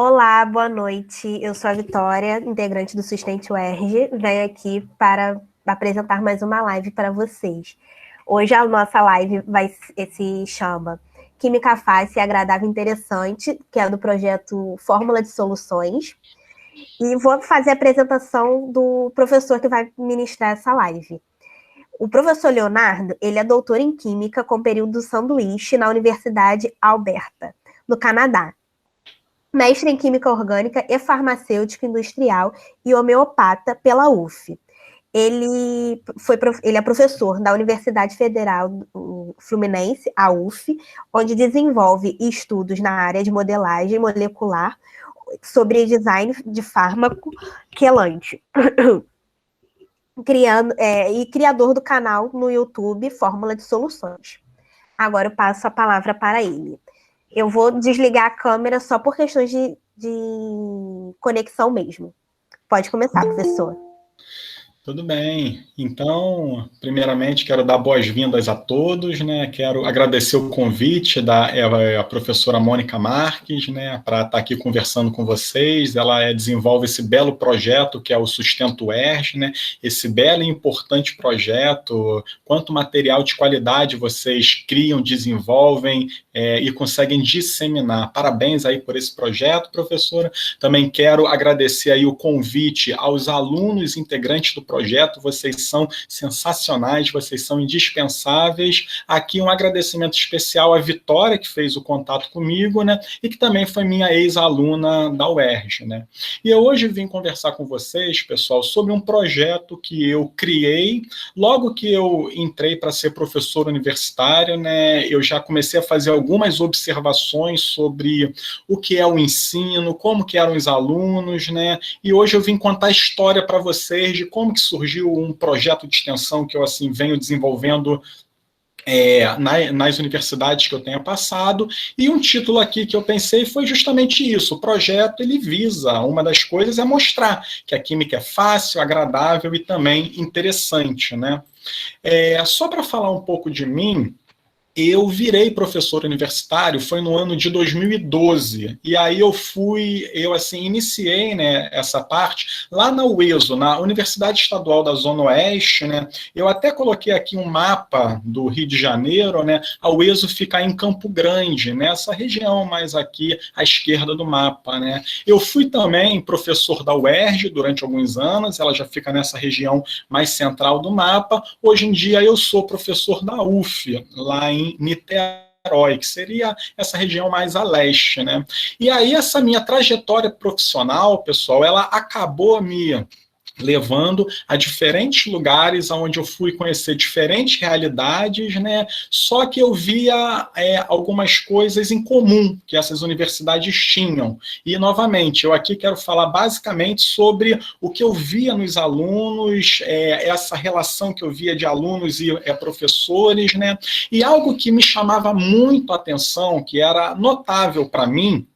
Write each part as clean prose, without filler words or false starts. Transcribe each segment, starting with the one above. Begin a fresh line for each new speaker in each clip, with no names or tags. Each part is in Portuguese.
Olá, boa noite. Eu sou a Vitória, integrante do Sustente UERJ. Venho aqui para apresentar mais uma live para vocês. Hoje a nossa live se chama Química Fácil e Agradável e Interessante, que é do projeto Fórmula de Soluções. E vou fazer a apresentação do professor que vai ministrar essa live. O professor Leonardo, ele é doutor em Química com período sanduíche na Universidade Alberta, no Canadá. Mestre em Química Orgânica e Farmacêutica Industrial e homeopata pela UF. Ele é professor da Universidade Federal Fluminense, a UF, onde desenvolve estudos na área de modelagem molecular sobre design de fármaco quelante. E criador do canal no YouTube Fórmula de Soluções. Agora eu passo a palavra para ele. Eu vou desligar a câmera só por questões de conexão mesmo. Pode começar, professor.
Tudo bem. Então, primeiramente, quero dar boas-vindas a todos, né? Quero agradecer o convite da a professora Mônica Marques, né, para estar aqui conversando com vocês. Ela desenvolve esse belo projeto que é o Sustento UERJ, né? Esse belo e importante projeto. Quanto material de qualidade vocês criam, desenvolvem e conseguem disseminar. Parabéns aí por esse projeto, professora. Também quero agradecer aí o convite aos alunos integrantes do projeto, vocês são sensacionais, vocês são indispensáveis. Aqui um agradecimento especial à Vitória, que fez o contato comigo, né, e que também foi minha ex-aluna da UERJ, né. E eu hoje vim conversar com vocês, pessoal, sobre um projeto que eu criei, logo que eu entrei para ser professor universitário, né, eu já comecei a fazer algumas observações sobre o que é o ensino, como que eram os alunos, né, e hoje eu vim contar a história para vocês de como que surgiu um projeto de extensão que eu assim venho desenvolvendo nas universidades que eu tenha passado, e um título aqui que eu pensei foi justamente isso. O projeto, ele visa, uma das coisas é mostrar que a química é fácil, agradável e também interessante, né? Só para falar um pouco de mim, eu virei professor universitário, foi no ano de 2012, e aí eu iniciei, né, essa parte lá na UESO, na Universidade Estadual da Zona Oeste, né, eu até coloquei aqui um mapa do Rio de Janeiro, né, a UESO fica em Campo Grande, nessa região mais aqui à esquerda do mapa, né. Eu fui também professor da UERJ durante alguns anos, ela já fica nessa região mais central do mapa. Hoje em dia eu sou professor da UF, lá em Niterói, que seria essa região mais a leste, né? E aí essa minha trajetória profissional, pessoal, ela acabou me levando a diferentes lugares onde eu fui conhecer diferentes realidades, né? Só que eu via algumas coisas em comum que essas universidades tinham. E, novamente, eu aqui quero falar basicamente sobre o que eu via nos alunos, essa relação que eu via de alunos e professores, né? E algo que me chamava muito a atenção, que era notável para mim,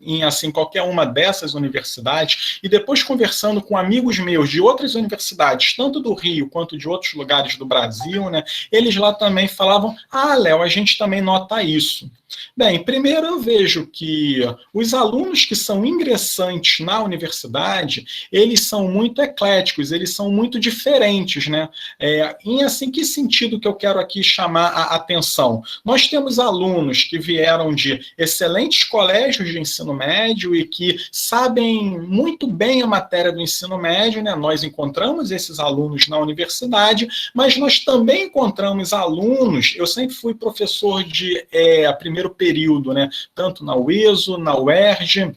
em assim, qualquer uma dessas universidades, e depois conversando com amigos meus de outras universidades, tanto do Rio quanto de outros lugares do Brasil, né, eles lá também falavam, Léo, a gente também nota isso. Bem, primeiro eu vejo que os alunos que são ingressantes na universidade, eles são muito ecléticos, eles são muito diferentes, né? Em assim, que sentido que eu quero aqui chamar a atenção? Nós temos alunos que vieram de excelentes colégios de ensino médio e que sabem muito bem a matéria do ensino médio, né? Nós encontramos esses alunos na universidade, mas nós também encontramos alunos, eu sempre fui professor de primeiro período, né? Tanto na UESO, na UERJ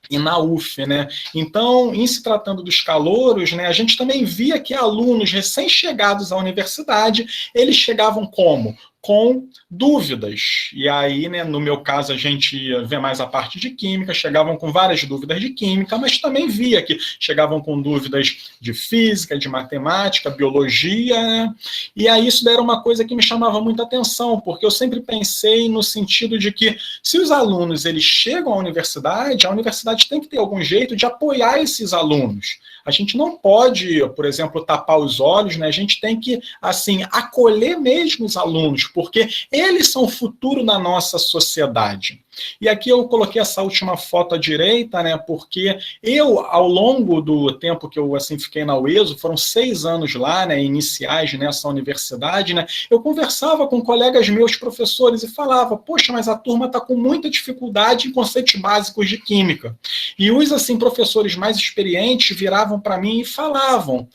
e na UF, né? Então, em se tratando dos calouros, né, a gente também via que alunos recém-chegados à universidade, eles chegavam como? Com dúvidas. E aí, né, no meu caso, a gente vê mais a parte de química, chegavam com várias dúvidas de química, mas também via que chegavam com dúvidas de física, de matemática, biologia, né? E aí isso era uma coisa que me chamava muita atenção, porque eu sempre pensei no sentido de que se os alunos eles chegam à universidade, a universidade tem que ter algum jeito de apoiar esses alunos. A gente não pode, por exemplo, tapar os olhos, né? A gente tem que, assim, acolher mesmo os alunos, porque eles são o futuro da nossa sociedade. E aqui eu coloquei essa última foto à direita, né, porque eu, ao longo do tempo que eu assim, fiquei na UESO, foram 6 anos lá, né, iniciais nessa universidade, né, eu conversava com colegas meus, professores, e falava, poxa, mas a turma está com muita dificuldade em conceitos básicos de química. E os assim, professores mais experientes viravam para mim e falavam,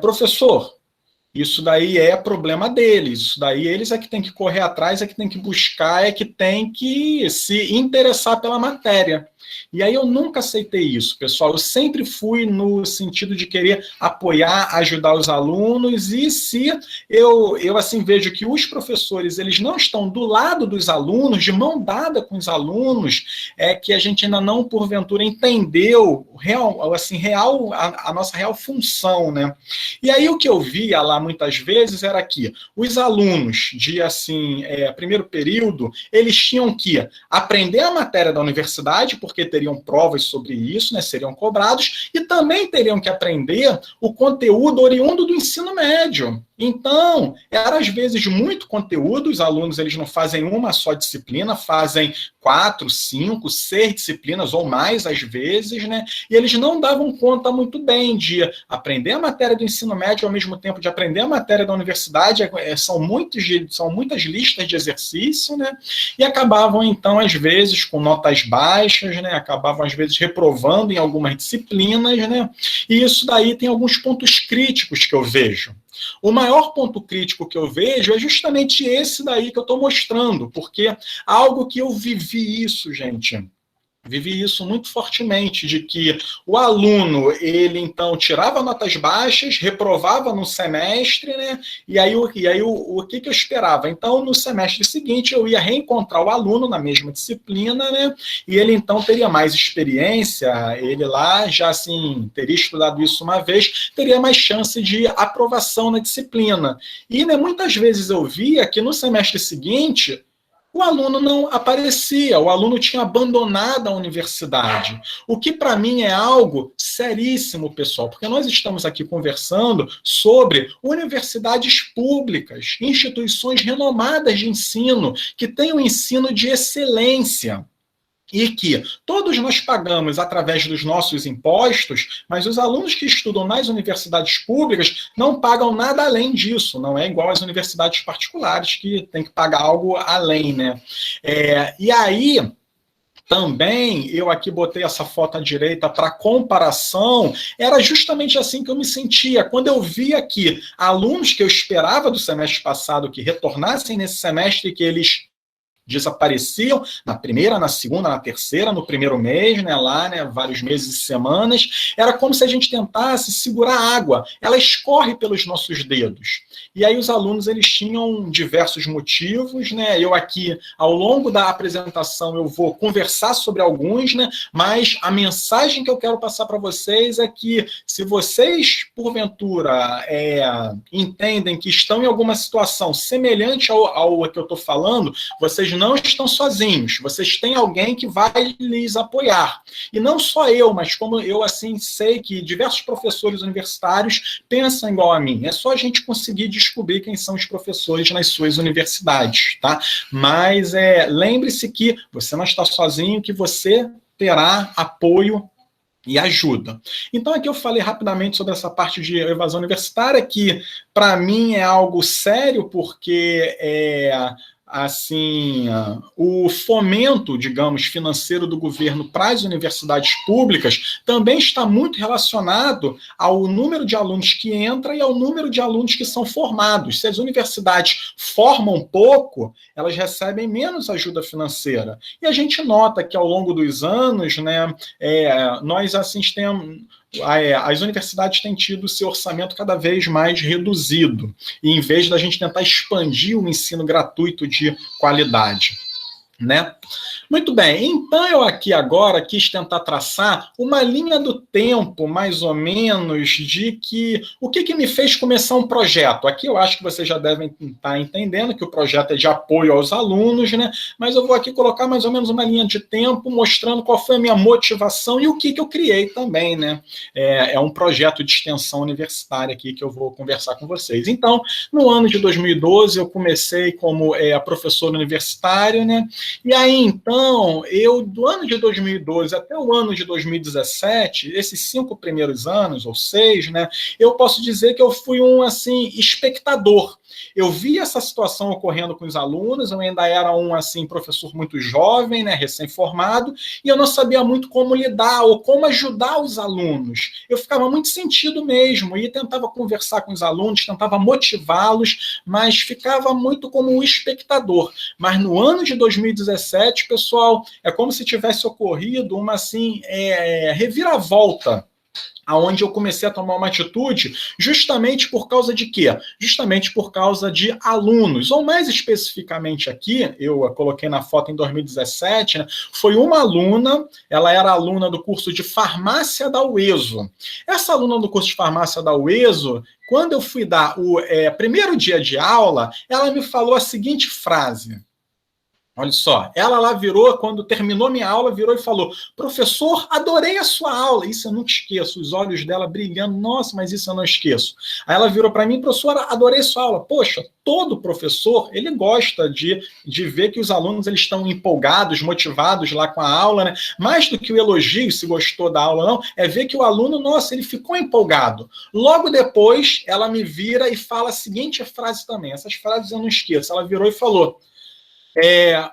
professor, isso daí é problema deles, isso daí eles é que tem que correr atrás, é que tem que buscar, é que tem que se interessar pela matéria. E aí eu nunca aceitei isso, pessoal. Eu sempre fui no sentido de querer apoiar, ajudar os alunos, e se eu assim vejo que os professores eles não estão do lado dos alunos, de mão dada com os alunos, é que a gente ainda não, porventura, entendeu a nossa real função, né? E aí o que eu via lá muitas vezes era que os alunos de assim, primeiro período, eles tinham que aprender a matéria da universidade, porque teriam provas sobre isso, né, seriam cobrados, e também teriam que aprender o conteúdo oriundo do ensino médio. Então, era às vezes muito conteúdo, os alunos eles não fazem uma só disciplina, fazem 4, 5, 6 disciplinas ou mais às vezes, né? E eles não davam conta muito bem de aprender a matéria do ensino médio ao mesmo tempo de aprender a matéria da universidade, são muitas listas de exercício, né? E acabavam, então, às vezes, com notas baixas, né? Acabavam, às vezes, reprovando em algumas disciplinas, né? E isso daí tem alguns pontos críticos que eu vejo. O maior ponto crítico que eu vejo é justamente esse daí que eu estou mostrando, porque algo que eu vivi isso, gente. Vivi isso muito fortemente, de que o aluno, ele então tirava notas baixas, reprovava no semestre, né? E aí o que eu esperava? Então, no semestre seguinte, eu ia reencontrar o aluno na mesma disciplina, né? E ele então teria mais experiência, ele lá já assim, teria estudado isso uma vez, teria mais chance de aprovação na disciplina. E né, muitas vezes eu via que no semestre seguinte, o aluno não aparecia, o aluno tinha abandonado a universidade. O que para mim é algo seríssimo, pessoal, porque nós estamos aqui conversando sobre universidades públicas, instituições renomadas de ensino, que têm um ensino de excelência. E que todos nós pagamos através dos nossos impostos, mas os alunos que estudam nas universidades públicas não pagam nada além disso, não é igual às universidades particulares, que tem que pagar algo além, né? E aí, também, eu aqui botei essa foto à direita para comparação, era justamente assim que eu me sentia, quando eu via que alunos que eu esperava do semestre passado que retornassem nesse semestre, que eles desapareciam na primeira, na segunda, na terceira, no primeiro mês, né, lá, né, vários meses e semanas, era como se a gente tentasse segurar a água, ela escorre pelos nossos dedos. E aí os alunos, eles tinham diversos motivos, né, eu aqui, ao longo da apresentação, eu vou conversar sobre alguns, né, mas a mensagem que eu quero passar para vocês é que, se vocês, porventura, entendem que estão em alguma situação semelhante ao que eu estou falando, vocês não estão sozinhos, vocês têm alguém que vai lhes apoiar. E não só eu, mas como eu assim sei que diversos professores universitários pensam igual a mim. É só a gente conseguir descobrir quem são os professores nas suas universidades, tá? Mas lembre-se que você não está sozinho, que você terá apoio e ajuda. Então, aqui eu falei rapidamente sobre essa parte de evasão universitária, que para mim é algo sério, porque assim, o fomento, digamos, financeiro do governo para as universidades públicas também está muito relacionado ao número de alunos que entra e ao número de alunos que são formados. Se as universidades formam pouco, elas recebem menos ajuda financeira. E a gente nota que ao longo dos anos, né, nós assim temos... As universidades têm tido seu orçamento cada vez mais reduzido, e em vez da gente tentar expandir o ensino gratuito de qualidade, né? Muito bem, então eu aqui agora quis tentar traçar uma linha do tempo, mais ou menos, de que o que me fez começar um projeto. Aqui eu acho que vocês já devem estar entendendo que o projeto é de apoio aos alunos, né? Mas eu vou aqui colocar mais ou menos uma linha de tempo mostrando qual foi a minha motivação e o que eu criei também, né? É um projeto de extensão universitária aqui que eu vou conversar com vocês. Então, no ano de 2012, eu comecei como professor universitário, né? E aí, então, então, do ano de 2012 até o ano de 2017, esses 5 primeiros anos, ou 6, né, eu posso dizer que eu fui um, assim, espectador. Eu vi essa situação ocorrendo com os alunos, eu ainda era um, assim, professor muito jovem, né, recém-formado, e eu não sabia muito como lidar ou como ajudar os alunos. Eu ficava muito sentido mesmo, e tentava conversar com os alunos, tentava motivá-los, mas ficava muito como um espectador. Mas no ano de 2017, pessoal, é como se tivesse ocorrido uma, assim, reviravolta, aonde eu comecei a tomar uma atitude justamente por causa de quê? Justamente por causa de alunos, ou mais especificamente aqui, eu a coloquei na foto em 2017, né, foi uma aluna, ela era aluna do curso de farmácia da UESO. Essa aluna do curso de farmácia da UESO, quando eu fui dar o primeiro dia de aula, ela me falou a seguinte frase. Olha só, ela lá virou, quando terminou minha aula, virou e falou: professor, adorei a sua aula. Isso eu nunca esqueço, os olhos dela brilhando, nossa, mas isso eu não esqueço. Aí ela virou para mim: professora, adorei a sua aula. Poxa, todo professor, ele gosta de ver que os alunos eles estão empolgados, motivados lá com a aula, né? Mais do que o elogio, se gostou da aula ou não, é ver que o aluno, nossa, ele ficou empolgado. Logo depois, ela me vira e fala a seguinte frase também, essas frases eu não esqueço, ela virou e falou: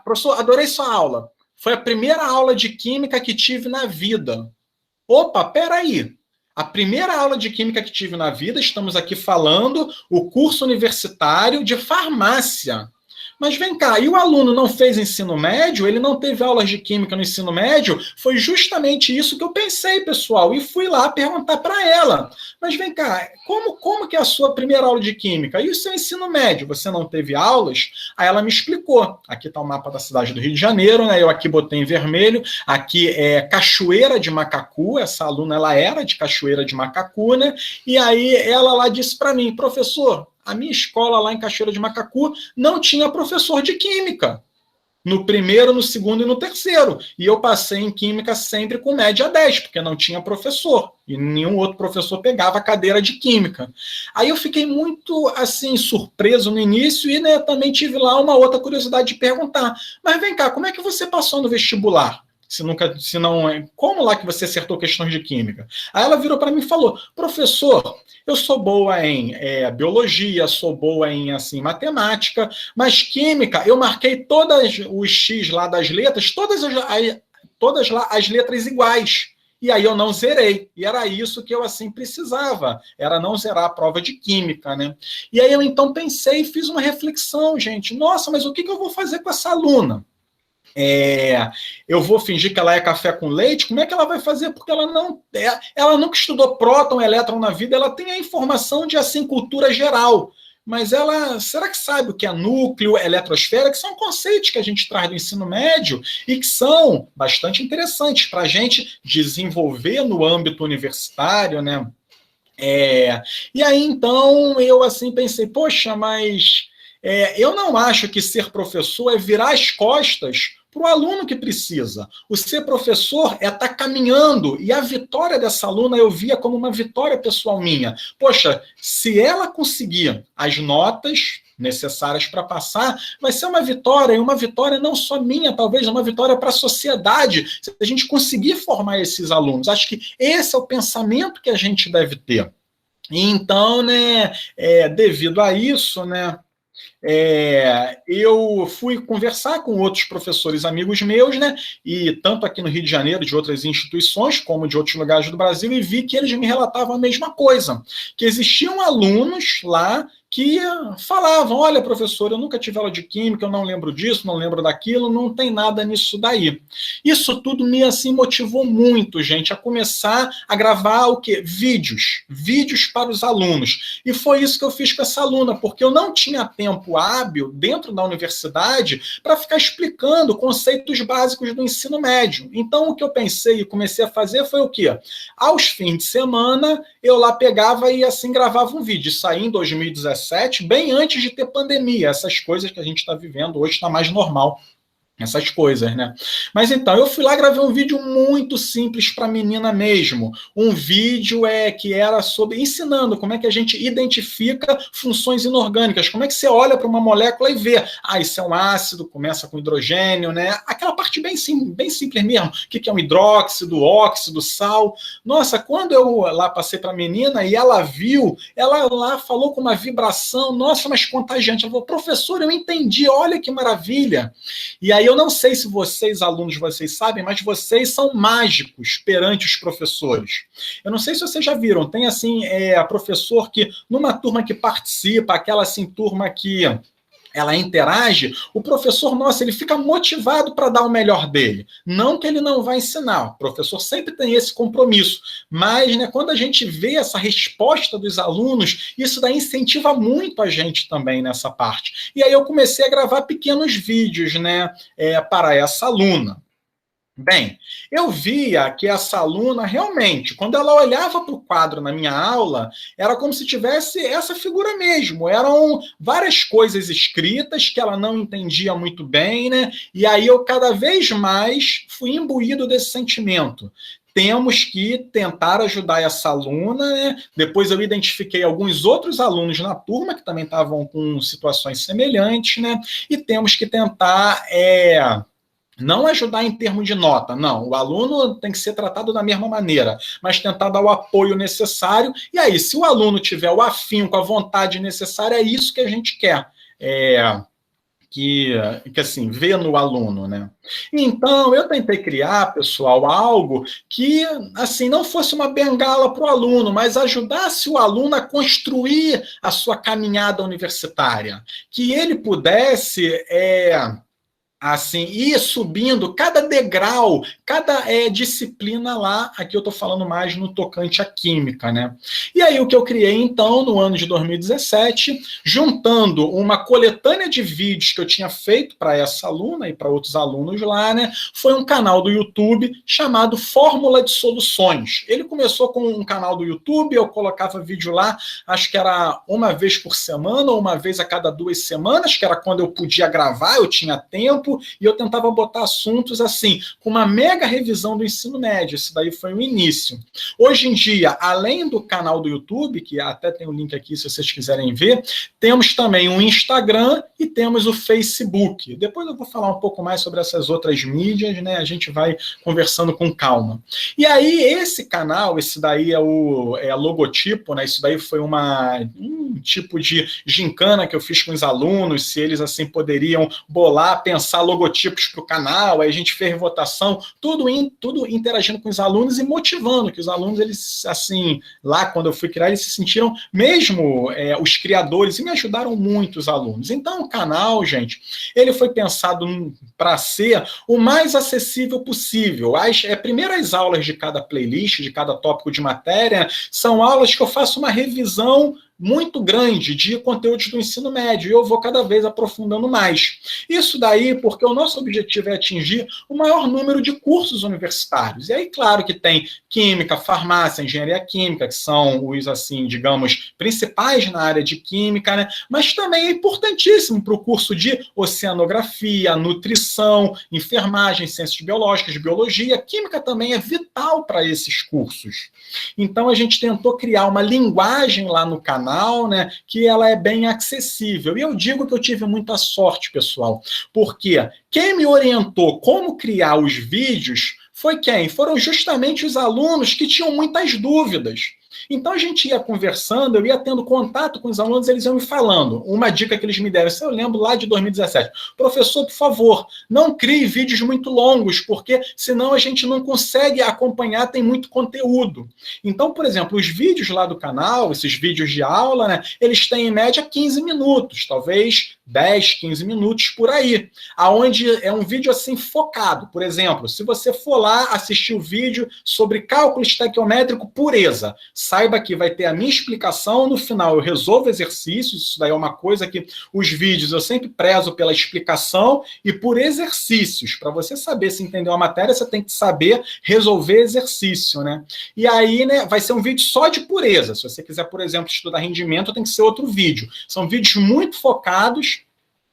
professor, adorei sua aula. Foi a primeira aula de química que tive na vida. Opa, peraí. A primeira aula de química que tive na vida, estamos aqui falando o curso universitário de farmácia. Mas vem cá, e o aluno não fez ensino médio? Ele não teve aulas de química no ensino médio? Foi justamente isso que eu pensei, pessoal, e fui lá perguntar para ela. Mas vem cá, como que é a sua primeira aula de química? E o seu ensino médio? Você não teve aulas? Aí ela me explicou. Aqui está o mapa da cidade do Rio de Janeiro, né? Eu aqui botei em vermelho. Aqui é Cachoeira de Macacu. Essa aluna, ela era de Cachoeira de Macacu, né? E aí ela lá disse para mim: professor, a minha escola lá em Cachoeira de Macacu não tinha professor de química. No primeiro, no segundo e no terceiro. E eu passei em química sempre com média 10, porque não tinha professor. E nenhum outro professor pegava a cadeira de química. Aí eu fiquei muito, assim, surpreso no início e, né, também tive lá uma outra curiosidade de perguntar: mas vem cá, como é que você passou no vestibular? Se não, como lá que você acertou questões de química? Aí ela virou para mim e falou: professor, eu sou boa em biologia, sou boa em, assim, matemática, mas química, eu marquei todas os X lá das letras, todas lá as letras iguais. E aí eu não zerei. E era isso que eu, assim, precisava. Era não zerar a prova de química, né? E aí eu, então, pensei e fiz uma reflexão, gente. Nossa, mas o que eu vou fazer com essa aluna? Eu vou fingir que ela é café com leite? Como é que ela vai fazer? Porque ela nunca estudou próton, elétron na vida, ela tem a informação de, assim, cultura geral, mas ela, será que sabe o que é núcleo, eletrosfera, que são conceitos que a gente traz do ensino médio e que são bastante interessantes para a gente desenvolver no âmbito universitário, né? E aí, então, eu, assim, pensei: poxa, mas eu não acho que ser professor é virar as costas para o aluno que precisa. O ser professor é estar caminhando, e a vitória dessa aluna eu via como uma vitória pessoal minha. Poxa, se ela conseguir as notas necessárias para passar, vai ser uma vitória, e uma vitória não só minha, talvez uma vitória para a sociedade, se a gente conseguir formar esses alunos. Acho que esse é o pensamento que a gente deve ter. E então, né, devido a isso, né, eu fui conversar com outros professores amigos meus, né, e tanto aqui no Rio de Janeiro, de outras instituições, como de outros lugares do Brasil, e vi que eles me relatavam a mesma coisa, que existiam alunos lá que falavam: olha, professor, eu nunca tive aula de química, eu não lembro disso, não lembro daquilo, não tem nada nisso daí. Isso tudo me, assim, motivou muito, gente, a começar a gravar o quê? Vídeos para os alunos. E foi isso que eu fiz com essa aluna, porque eu não tinha tempo hábil dentro da universidade para ficar explicando conceitos básicos do ensino médio. Então, o que eu pensei e comecei a fazer foi o quê? Aos fins de semana, eu lá pegava e, assim, gravava um vídeo. Isso aí em 2017, bem antes de ter pandemia. Essas coisas que a gente está vivendo hoje está mais normal. Essas coisas, né? Mas então, eu fui lá, gravei um vídeo muito simples para menina mesmo. Um vídeo que era sobre ensinando como é que a gente identifica funções inorgânicas. Como é que você olha para uma molécula e vê: isso é um ácido, começa com hidrogênio, né? Aquela parte parte bem simples mesmo. O que é um hidróxido, óxido, sal. Nossa, quando eu lá passei para a menina e ela viu, ela lá falou com uma vibração, nossa, mas contagiante. Ela falou, professor, eu entendi, olha que maravilha. E aí eu não sei se vocês, alunos, vocês sabem, mas vocês são mágicos perante os professores. Eu não sei se vocês já viram, tem assim, professor que, numa turma que participa, aquela assim, turma que ela interage, o professor, nossa, ele fica motivado para dar o melhor dele. Não que ele não vai ensinar, o professor sempre tem esse compromisso, mas né, quando a gente vê essa resposta dos alunos, isso daí incentiva muito a gente também nessa parte. E aí eu comecei a gravar pequenos vídeos, né, para essa aluna. Bem, eu via que essa aluna realmente, quando ela olhava para o quadro na minha aula, era como se tivesse essa figura mesmo. Eram várias coisas escritas que ela não entendia muito bem, né? E aí eu cada vez mais fui imbuído desse sentimento. Temos que tentar ajudar essa aluna, né? Depois eu identifiquei alguns outros alunos na turma que também estavam com situações semelhantes, né? E temos que tentar não ajudar em termos de nota, não. O aluno tem que ser tratado da mesma maneira, mas tentar dar o apoio necessário. E aí, se o aluno tiver o afinco, a vontade necessária, é isso que a gente quer. Que assim, vê no aluno, né? Então, eu tentei criar, pessoal, algo que, assim, não fosse uma bengala para o aluno, mas ajudasse o aluno a construir a sua caminhada universitária. Que ele pudesse assim, ir subindo cada degrau, cada disciplina lá, aqui eu estou falando mais no tocante à química, né? E aí o que eu criei, então, no ano de 2017, juntando uma coletânea de vídeos que eu tinha feito para essa aluna e para outros alunos lá, né? Foi um canal do YouTube chamado Fórmula de Soluções. Ele começou com um canal do YouTube, eu colocava vídeo lá, acho que era uma vez por semana ou uma vez a cada 2 semanas, que era quando eu podia gravar, eu tinha tempo, e eu tentava botar assuntos assim, com uma mega revisão do ensino médio. Isso daí foi o início. Hoje em dia, além do canal do YouTube, que até tem um link aqui se vocês quiserem ver, temos também o Instagram e temos o Facebook. Depois eu vou falar um pouco mais sobre essas outras mídias, né? A gente vai conversando com calma. E aí, esse canal, esse daí é logotipo, né? Isso daí foi um tipo de gincana que eu fiz com os alunos, se eles assim poderiam bolar, pensar logotipos para o canal, aí a gente fez votação, tudo interagindo com os alunos e motivando, que os alunos, eles, assim, lá quando eu fui criar, eles se sentiram, mesmo os criadores, e me ajudaram muito os alunos. Então, o canal, gente, ele foi pensado para ser o mais acessível possível. As primeiras aulas de cada playlist, de cada tópico de matéria, são aulas que eu faço uma revisão muito grande de conteúdos do ensino médio, e eu vou cada vez aprofundando mais. Isso daí porque o nosso objetivo é atingir o maior número de cursos universitários. E aí, claro que tem química, farmácia, engenharia química, que são os, assim, digamos, principais na área de química, né? Mas também é importantíssimo para o curso de oceanografia, nutrição, enfermagem, ciências biológicas, biologia. Química também é vital para esses cursos. Então, a gente tentou criar uma linguagem lá no canal, né, que ela é bem acessível. E eu digo que eu tive muita sorte, pessoal, porque quem me orientou como criar os vídeos foi quem? Foram justamente os alunos que tinham muitas dúvidas. Então a gente ia conversando, eu ia tendo contato com os alunos, eles iam me falando. Uma dica que eles me deram, isso eu lembro lá de 2017. Professor, por favor, não crie vídeos muito longos, porque senão a gente não consegue acompanhar, tem muito conteúdo. Então, por exemplo, os vídeos lá do canal, esses vídeos de aula, né, eles têm em média 15 minutos, talvez 10, 15 minutos por aí, aonde é um vídeo assim focado. Por exemplo, se você for lá assistir o vídeo sobre cálculo estequiométrico pureza, saiba que vai ter a minha explicação, no final eu resolvo exercícios, isso daí é uma coisa que os vídeos eu sempre prezo pela explicação e por exercícios. Para você saber se entendeu a matéria, você tem que saber resolver exercício, né? E aí, né, vai ser um vídeo só de pureza. Se você quiser, por exemplo, estudar rendimento, tem que ser outro vídeo. São vídeos muito focados.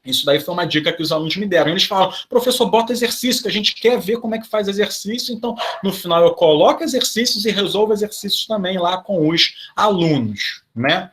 Isso daí foi uma dica que os alunos me deram. Eles falam, professor, bota exercício, que a gente quer ver como é que faz exercício. Então, no final, eu coloco exercícios e resolvo exercícios também lá com os alunos, né?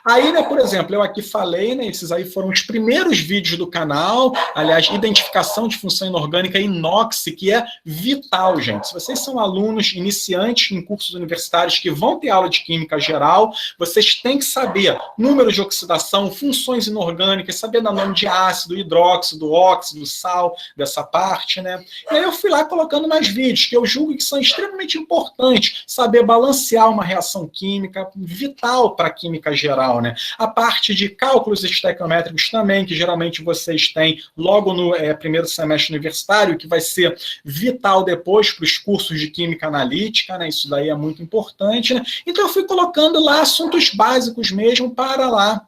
Aí, né, por exemplo, eu aqui falei, né, esses aí foram os primeiros vídeos do canal, aliás, identificação de função inorgânica inox, que é vital, gente. Se vocês são alunos iniciantes em cursos universitários que vão ter aula de química geral, vocês têm que saber número de oxidação, funções inorgânicas, saber dar nome de ácido, hidróxido, óxido, sal, dessa parte, né? E aí eu fui lá colocando mais vídeos, que eu julgo que são extremamente importantes, saber balancear uma reação química, vital para a química geral, né? A parte de cálculos estequiométricos também, que geralmente vocês têm logo no primeiro semestre universitário, que vai ser vital depois para os cursos de química analítica, né? Isso daí é muito importante, né? Então eu fui colocando lá assuntos básicos mesmo para lá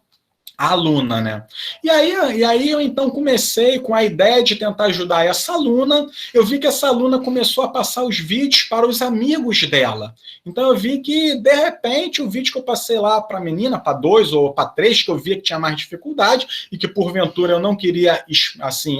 a aluna, né? E aí eu então comecei com a ideia de tentar ajudar essa aluna. Eu vi que essa aluna começou a passar os vídeos para os amigos dela. Então eu vi que, de repente, o vídeo que eu passei lá para a menina, para 2 ou para 3, que eu via que tinha mais dificuldade e que, porventura, eu não queria assim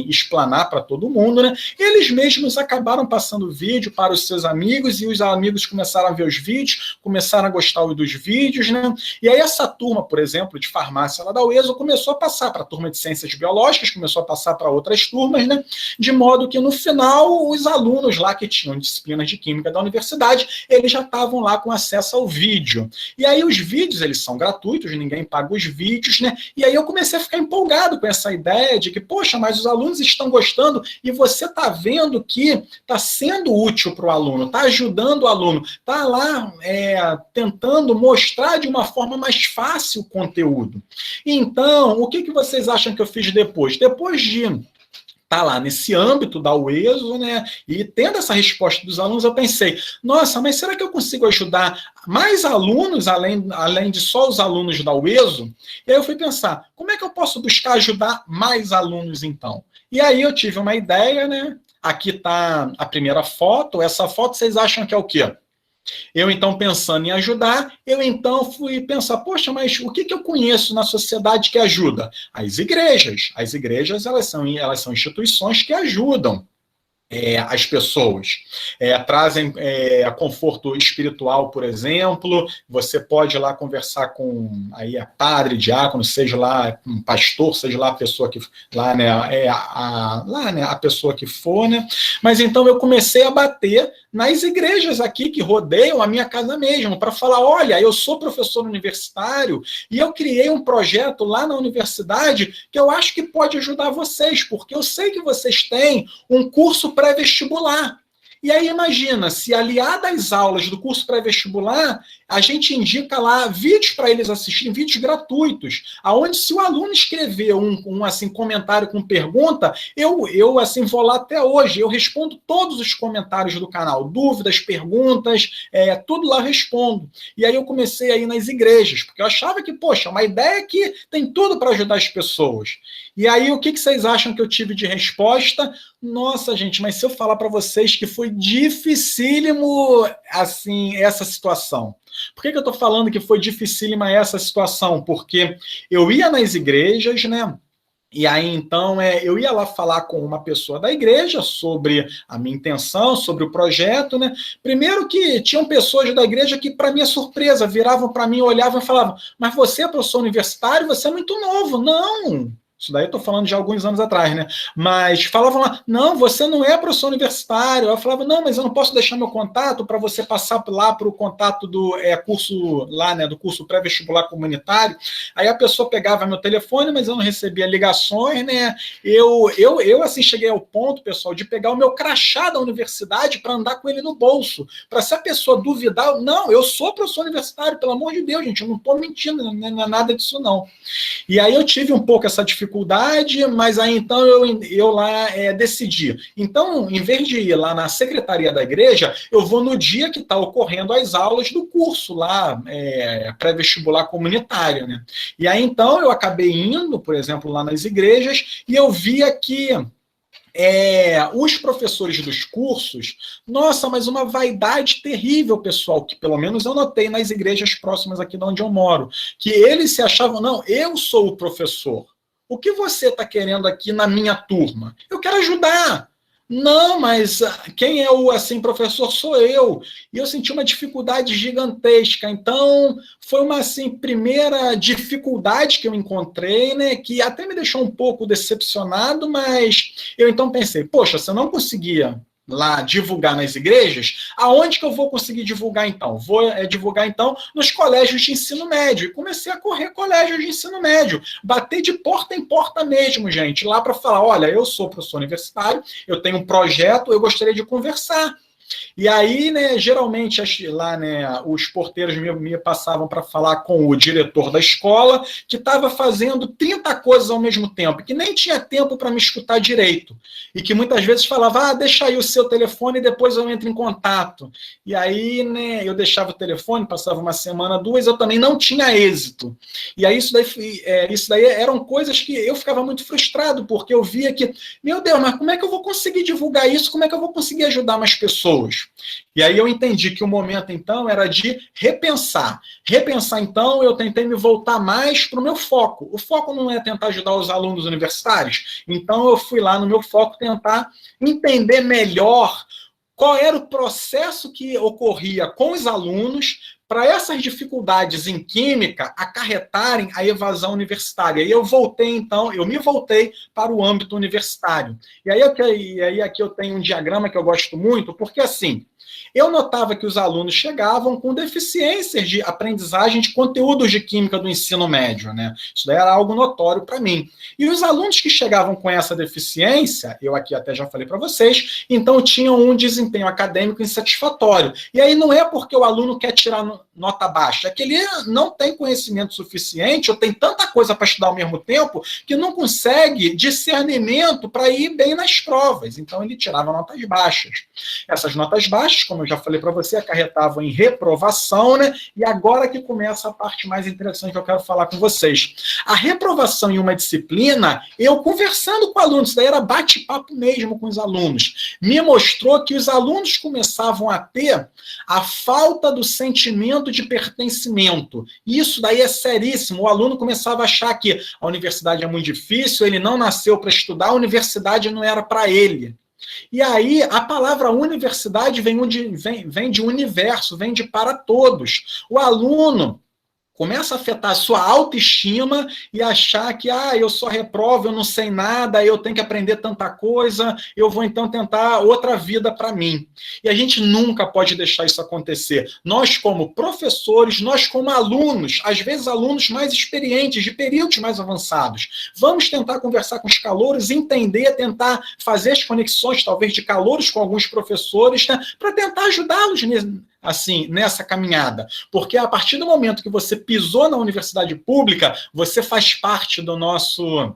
explanar para todo mundo, né? Eles mesmos acabaram passando o vídeo para os seus amigos e os amigos começaram a ver os vídeos, começaram a gostar dos vídeos, né? E aí essa turma, por exemplo, de farmácia lá da UESO, começou a passar para a turma de ciências biológicas, começou a passar para outras turmas, né? De modo que, no final, os alunos lá que tinham disciplinas de química da universidade, eles já estavam lá com acesso ao vídeo. E aí os vídeos, eles são gratuitos, ninguém paga os vídeos, né? E aí eu comecei a ficar empolgado com essa ideia de que, poxa, mas os alunos estão gostando e você está vendo que está sendo útil para o aluno, está ajudando o aluno, está lá tentando mostrar de uma forma mais fácil o conteúdo. Então, o que vocês acham que eu fiz depois? Depois de estar lá nesse âmbito da UESO, né, e tendo essa resposta dos alunos, eu pensei, nossa, mas será que eu consigo ajudar mais alunos, além de só os alunos da UESO? E aí eu fui pensar, como é que eu posso buscar ajudar mais alunos, então? E aí eu tive uma ideia, né, aqui está a primeira foto, essa foto vocês acham que é o quê? Eu, então, pensando em ajudar, eu, então, fui pensar, poxa, mas o que eu conheço na sociedade que ajuda? As igrejas. As igrejas, elas são instituições que ajudam as pessoas. Trazem conforto espiritual, por exemplo. Você pode ir lá conversar com padre, diácono, seja lá um pastor, seja lá a pessoa que lá, né, a pessoa que for, né? Mas então eu comecei a bater nas igrejas aqui que rodeiam a minha casa mesmo, para falar, olha, eu sou professor universitário e eu criei um projeto lá na universidade que eu acho que pode ajudar vocês, porque eu sei que vocês têm um curso pré-vestibular. E aí imagina, se aliado às aulas do curso pré-vestibular, a gente indica lá vídeos para eles assistirem, vídeos gratuitos, aonde se o aluno escrever um comentário com pergunta, eu assim vou lá até hoje, eu respondo todos os comentários do canal, dúvidas, perguntas, tudo lá eu respondo. E aí eu comecei a ir nas igrejas, porque eu achava que, poxa, uma ideia que tem tudo para ajudar as pessoas. E aí o que vocês acham que eu tive de resposta? Nossa, gente, mas se eu falar para vocês que foi dificílimo, assim, essa situação. Por que eu estou falando que foi dificílima essa situação? Porque eu ia nas igrejas, né? E aí, então, eu ia lá falar com uma pessoa da igreja sobre a minha intenção, sobre o projeto, né? Primeiro que tinham pessoas da igreja que, para minha surpresa, viravam para mim, olhavam e falavam, mas você é professor universitário, você é muito novo. Não! Isso daí eu estou falando de alguns anos atrás, né? Mas falavam lá, não, você não é professor universitário. Eu falava, não, mas eu não posso deixar meu contato para você passar lá para o contato do curso lá, né? Do curso pré-vestibular comunitário. Aí a pessoa pegava meu telefone, mas eu não recebia ligações, né? Eu assim, cheguei ao ponto, pessoal, de pegar o meu crachá da universidade para andar com ele no bolso. Para se a pessoa duvidar, não, eu sou professor universitário, pelo amor de Deus, gente, eu não estou mentindo, não é nada disso, não. E aí eu tive um pouco essa dificuldade, mas aí então eu lá decidi. Então, em vez de ir lá na secretaria da igreja, eu vou no dia que está ocorrendo as aulas do curso lá, pré-vestibular comunitário, né? E aí então eu acabei indo, por exemplo, lá nas igrejas, e eu via que os professores dos cursos, nossa, mas uma vaidade terrível, pessoal, que pelo menos eu notei nas igrejas próximas aqui de onde eu moro, que eles se achavam, não, eu sou o professor. O que você está querendo aqui na minha turma? Eu quero ajudar. Não, mas quem é o assim professor sou eu. E eu senti uma dificuldade gigantesca. Então, foi uma assim primeira dificuldade que eu encontrei, né, que até me deixou um pouco decepcionado, mas eu então pensei, poxa, se eu não conseguia lá divulgar nas igrejas, aonde que eu vou conseguir divulgar então? Vou divulgar então nos colégios de ensino médio. E comecei a correr colégios de ensino médio, bater de porta em porta mesmo, gente, lá para falar, olha, eu sou professor universitário, eu tenho um projeto, eu gostaria de conversar. E aí, né, geralmente lá, né, os porteiros me passavam para falar com o diretor da escola, que estava fazendo 30 coisas ao mesmo tempo, que nem tinha tempo para me escutar direito. E que muitas vezes falava, deixa aí o seu telefone e depois eu entro em contato. E aí, né, eu deixava o telefone, passava uma semana, duas, eu também não tinha êxito. E aí isso daí eram coisas que eu ficava muito frustrado, porque eu via que, meu Deus, mas como é que eu vou conseguir divulgar isso? Como é que eu vou conseguir ajudar mais pessoas? E aí eu entendi que o momento, então, era de repensar. Repensar, então, eu tentei me voltar mais para o meu foco. O foco não é tentar ajudar os alunos universitários, então eu fui lá no meu foco tentar entender melhor qual era o processo que ocorria com os alunos para essas dificuldades em química acarretarem a evasão universitária. E eu voltei, então, eu me voltei para o âmbito universitário. E aí aqui eu tenho um diagrama que eu gosto muito, porque assim, eu notava que os alunos chegavam com deficiências de aprendizagem de conteúdos de química do ensino médio, né? Isso daí era algo notório para mim. E os alunos que chegavam com essa deficiência, eu aqui até já falei para vocês, então tinham um desempenho acadêmico insatisfatório. E aí não é porque o aluno quer tirar nota baixa, é que ele não tem conhecimento suficiente ou tem tanta coisa para estudar ao mesmo tempo que não consegue discernimento para ir bem nas provas. Então ele tirava notas baixas. Essas notas baixas, como eu já falei para você, acarretavam em reprovação, né? E agora que começa a parte mais interessante que eu quero falar com vocês. A reprovação em uma disciplina, eu conversando com alunos, isso daí era bate-papo mesmo com os alunos, me mostrou que os alunos começavam a ter a falta do sentimento de pertencimento. Isso daí é seríssimo. O aluno começava a achar que a universidade é muito difícil, ele não nasceu para estudar, a universidade não era para ele. E aí, a palavra universidade vem de universo, vem de para todos. O aluno começa a afetar a sua autoestima e achar que, eu só reprovo, eu não sei nada, eu tenho que aprender tanta coisa, eu vou então tentar outra vida para mim. E a gente nunca pode deixar isso acontecer. Nós, como professores, nós, como alunos, às vezes alunos mais experientes, de períodos mais avançados, vamos tentar conversar com os calouros, entender, tentar fazer as conexões, talvez, de calouros com alguns professores, né, para tentar ajudá-los assim, nessa caminhada. Porque a partir do momento que você pisou na universidade pública, você faz parte do nosso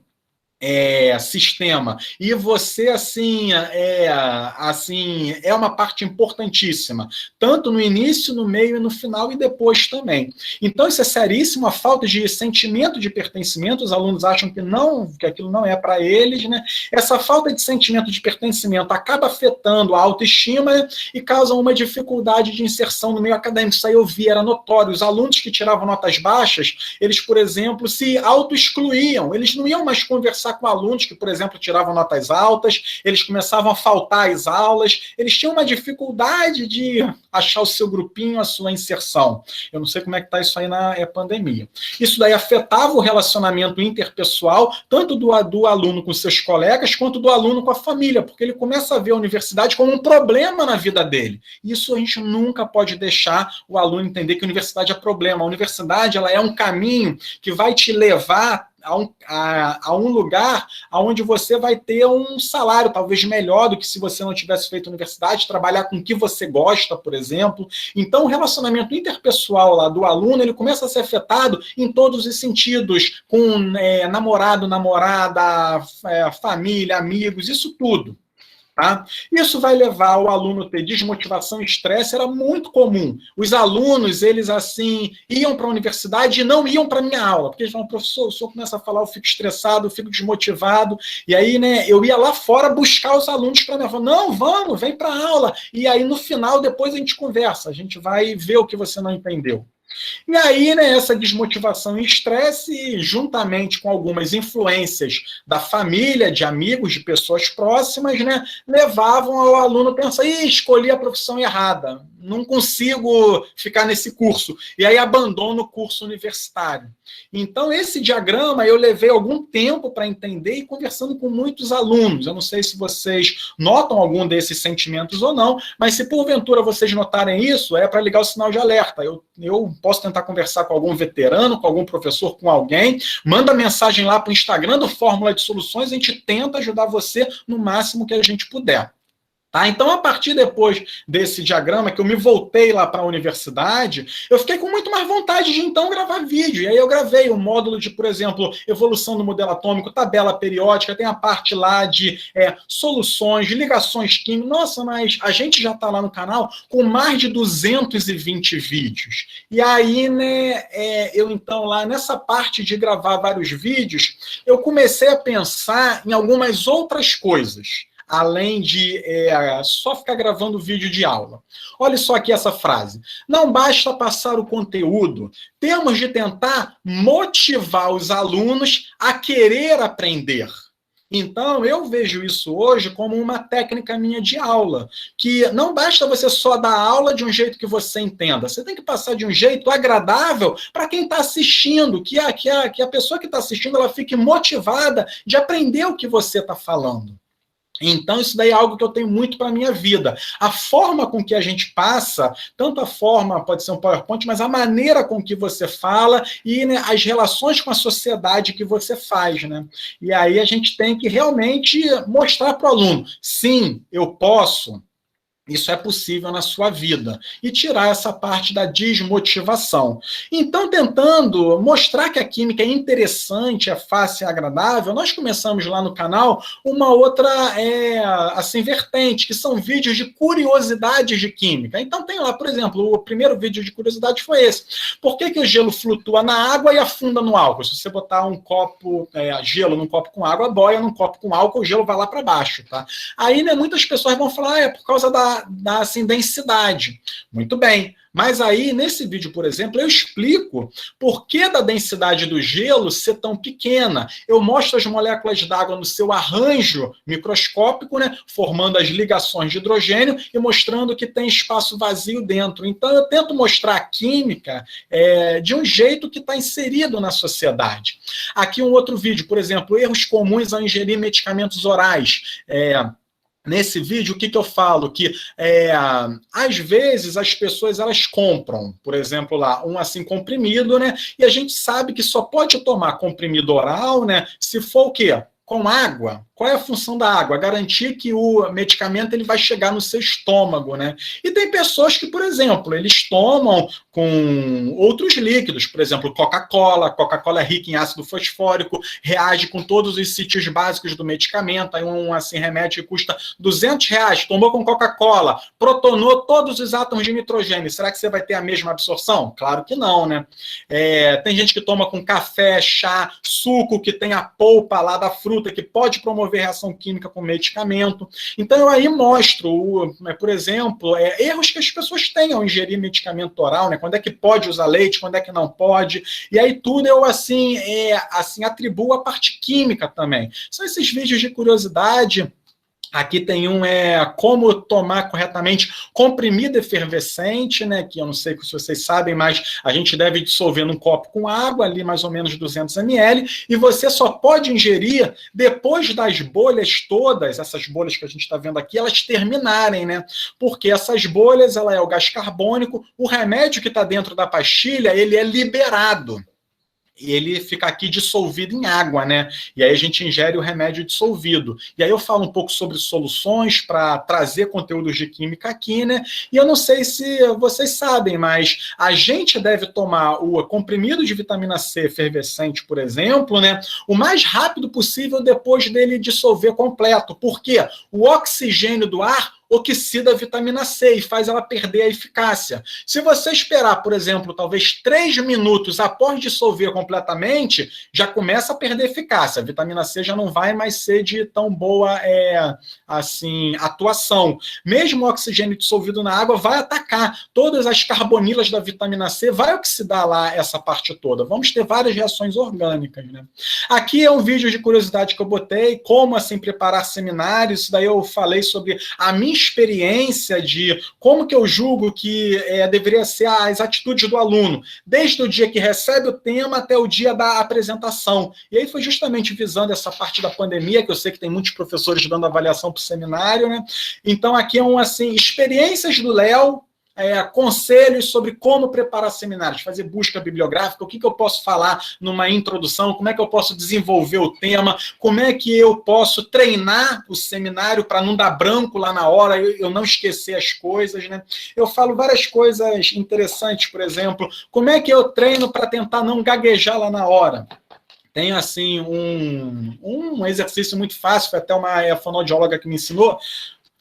sistema. E você, assim, é uma parte importantíssima, tanto no início, no meio e no final e depois também. Então, isso é seríssimo, a falta de sentimento de pertencimento, os alunos acham que aquilo não é para eles, né? Essa falta de sentimento de pertencimento acaba afetando a autoestima e causa uma dificuldade de inserção no meio acadêmico. Isso aí eu vi, era notório. Os alunos que tiravam notas baixas, eles, por exemplo, se auto-excluíam, eles não iam mais conversar com alunos que, por exemplo, tiravam notas altas, eles começavam a faltar às aulas, eles tinham uma dificuldade de achar o seu grupinho, a sua inserção. Eu não sei como é que está isso aí na pandemia. Isso daí afetava o relacionamento interpessoal, tanto do aluno com seus colegas, quanto do aluno com a família, porque ele começa a ver a universidade como um problema na vida dele. Isso a gente nunca pode deixar o aluno entender que a universidade é problema. A universidade, ela é um caminho que vai te levar a um lugar onde você vai ter um salário talvez melhor do que se você não tivesse feito universidade, trabalhar com o que você gosta, por exemplo. Então, o relacionamento interpessoal lá do aluno, ele começa a ser afetado em todos os sentidos, com namorado, namorada, família, amigos, isso tudo. Tá? Isso vai levar o aluno a ter desmotivação e estresse, era muito comum. Os alunos, eles assim, iam para a universidade e não iam para a minha aula, porque eles falam, professor, o senhor começa a falar, eu fico estressado, eu fico desmotivado, e aí, né, eu ia lá fora buscar os alunos para mim, falando, não, vamos, vem para a aula, e aí no final, depois a gente conversa, a gente vai ver o que você não entendeu. E aí, né, essa desmotivação e estresse, juntamente com algumas influências da família, de amigos, de pessoas próximas, né, levavam ao aluno a pensar, escolhi a profissão errada, não consigo ficar nesse curso. E aí abandono o curso universitário. Então, esse diagrama eu levei algum tempo para entender e conversando com muitos alunos. Eu não sei se vocês notam algum desses sentimentos ou não, mas se porventura vocês notarem isso, é para ligar o sinal de alerta. Eu posso tentar conversar com algum veterano, com algum professor, com alguém, manda mensagem lá para o Instagram do Fórmula de Soluções, a gente tenta ajudar você no máximo que a gente puder. Tá? Então, a partir depois desse diagrama, que eu me voltei lá para a universidade, eu fiquei com muito mais vontade de, então, gravar vídeo. E aí eu gravei o módulo de, por exemplo, evolução do modelo atômico, tabela periódica, tem a parte lá de soluções, de ligações químicas. Nossa, mas a gente já está lá no canal com mais de 220 vídeos. E aí, né, eu, então, lá nessa parte de gravar vários vídeos, eu comecei a pensar em algumas outras coisas, além de só ficar gravando vídeo de aula. Olha só aqui essa frase. Não basta passar o conteúdo, temos de tentar motivar os alunos a querer aprender. Então, eu vejo isso hoje como uma técnica minha de aula, que não basta você só dar aula de um jeito que você entenda, você tem que passar de um jeito agradável para quem está assistindo, que a pessoa que está assistindo ela fique motivada de aprender o que você está falando. Então, isso daí é algo que eu tenho muito para a minha vida. A forma com que a gente passa, tanto a forma, pode ser um PowerPoint, mas a maneira com que você fala e, né, as relações com a sociedade que você faz, né? E aí a gente tem que realmente mostrar para o aluno, sim, eu posso. Isso é possível na sua vida. E tirar essa parte da desmotivação. Então, tentando mostrar que a química é interessante, é fácil e agradável, nós começamos lá no canal uma outra assim, vertente, que são vídeos de curiosidades de química. Então, tem lá, por exemplo, o primeiro vídeo de curiosidade foi esse. Por que o gelo flutua na água e afunda no álcool? Se você botar um copo, gelo num copo com água, boia num copo com álcool, o gelo vai lá para baixo. Tá? Aí, né, muitas pessoas vão falar, é por causa da assim, densidade. Muito bem. Mas aí, nesse vídeo, por exemplo, eu explico por que da densidade do gelo ser tão pequena. Eu mostro as moléculas d'água no seu arranjo microscópico, né, formando as ligações de hidrogênio e mostrando que tem espaço vazio dentro. Então, eu tento mostrar a química de um jeito que está inserido na sociedade. Aqui um outro vídeo, por exemplo, erros comuns ao ingerir medicamentos orais. Nesse vídeo, o que eu falo? Que, às vezes, as pessoas elas compram, por exemplo, lá, um assim comprimido, né? E a gente sabe que só pode tomar comprimido oral, né? Se for o quê? Com água. Qual é a função da água? Garantir que o medicamento ele vai chegar no seu estômago, né? E tem pessoas que, por exemplo, eles tomam com outros líquidos, por exemplo, Coca-Cola. Coca-Cola é rica em ácido fosfórico, reage com todos os sítios básicos do medicamento. Aí um assim, remédio que custa R$200, tomou com Coca-Cola, protonou todos os átomos de nitrogênio. Será que você vai ter a mesma absorção? Claro que não, né? Tem gente que toma com café, chá, suco, que tem a polpa lá da fruta, que pode promover reação química com medicamento. Então, eu aí mostro, por exemplo, erros que as pessoas têm ao ingerir medicamento oral, né? Quando é que pode usar leite, quando é que não pode. E aí tudo eu, assim atribuo a parte química também. São esses vídeos de curiosidade. Aqui tem um, como tomar corretamente comprimido efervescente, né, que eu não sei se vocês sabem, mas a gente deve dissolver num copo com água, ali mais ou menos 200 ml, e você só pode ingerir depois das bolhas todas, essas bolhas que a gente está vendo aqui, elas terminarem, né, porque essas bolhas, ela é o gás carbônico, o remédio que está dentro da pastilha, ele é liberado. E ele fica aqui dissolvido em água, né? E aí a gente ingere o remédio dissolvido. E aí eu falo um pouco sobre soluções para trazer conteúdos de química aqui, né? E eu não sei se vocês sabem, mas a gente deve tomar o comprimido de vitamina C efervescente, por exemplo, né? O mais rápido possível depois dele dissolver completo. Por quê? O oxigênio do ar oxida a vitamina C e faz ela perder a eficácia. Se você esperar, por exemplo, talvez 3 minutos após dissolver completamente, já começa a perder eficácia. A vitamina C já não vai mais ser de tão boa assim, atuação. Mesmo o oxigênio dissolvido na água vai atacar todas as carbonilas da vitamina C, vai oxidar lá essa parte toda. Vamos ter várias reações orgânicas, né? Aqui é um vídeo de curiosidade que eu botei, como assim preparar seminários. Isso daí eu falei sobre a minha experiência de como que eu julgo que deveria ser as atitudes do aluno, desde o dia que recebe o tema até o dia da apresentação. E aí foi justamente visando essa parte da pandemia, que eu sei que tem muitos professores dando avaliação para o seminário, né? Então aqui é assim, experiências do Léo, conselhos sobre como preparar seminários, fazer busca bibliográfica, o que eu posso falar numa introdução, como é que eu posso desenvolver o tema, como é que eu posso treinar o seminário para não dar branco lá na hora, eu não esquecer as coisas, né? Eu falo várias coisas interessantes, por exemplo, como é que eu treino para tentar não gaguejar lá na hora? Tem, assim, um exercício muito fácil, foi até uma fonoaudióloga que me ensinou.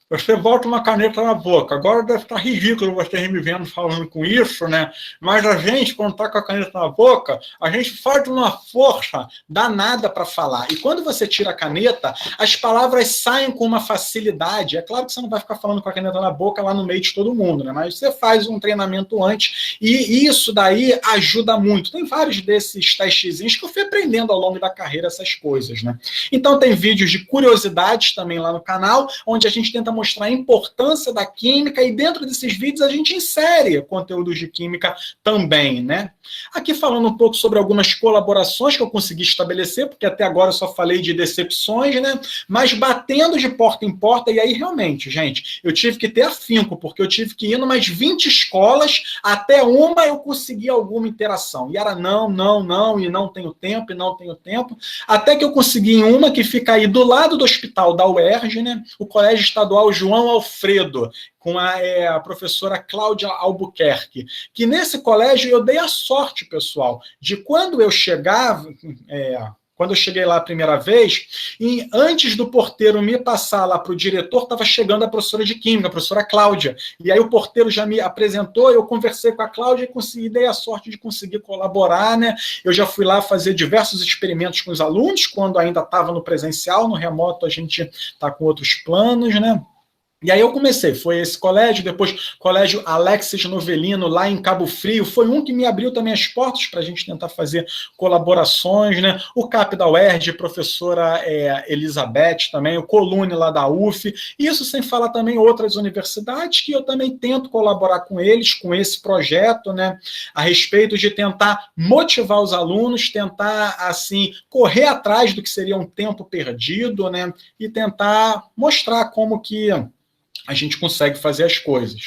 Você bota uma caneta na boca. Agora deve estar ridículo você me vendo falando com isso, né? Mas a gente, quando está com a caneta na boca, a gente faz uma força danada para falar. E quando você tira a caneta, as palavras saem com uma facilidade. É claro que você não vai ficar falando com a caneta na boca lá no meio de todo mundo, né? Mas você faz um treinamento antes e isso daí ajuda muito. Tem vários desses testezinhos que eu fui aprendendo ao longo da carreira essas coisas, né? Então tem vídeos de curiosidades também lá no canal, onde a gente tenta mostrar a importância da química e dentro desses vídeos a gente insere conteúdos de química também, né? Aqui falando um pouco sobre algumas colaborações que eu consegui estabelecer, porque até agora eu só falei de decepções, né? Mas batendo de porta em porta, e aí realmente, gente, eu tive que ter afinco, porque eu tive que ir em umas 20 escolas, até uma eu consegui alguma interação. E era não, e não tenho tempo, até que eu consegui em uma que fica aí do lado do hospital da UERJ, né? O Colégio Estadual João Alfredo, com a professora Cláudia Albuquerque, que nesse colégio eu dei a sorte, pessoal, de quando eu chegava, quando eu cheguei lá a primeira vez, e antes do porteiro me passar lá para o diretor, estava chegando a professora de Química, a professora Cláudia, e aí o porteiro já me apresentou, eu conversei com a Cláudia e dei a sorte de conseguir colaborar, né? Eu já fui lá fazer diversos experimentos com os alunos, quando ainda estava no presencial, no remoto a gente está com outros planos, né? E aí eu comecei, foi esse colégio, depois colégio Alexis Novelino, lá em Cabo Frio, foi um que me abriu também as portas para a gente tentar fazer colaborações, né? O CAP da UERJ, professora Elizabeth também, o Colune lá da UF, isso sem falar também outras universidades que eu também tento colaborar com eles, com esse projeto, né? A respeito de tentar motivar os alunos, tentar, assim, correr atrás do que seria um tempo perdido, né? E tentar mostrar como que a gente consegue fazer as coisas.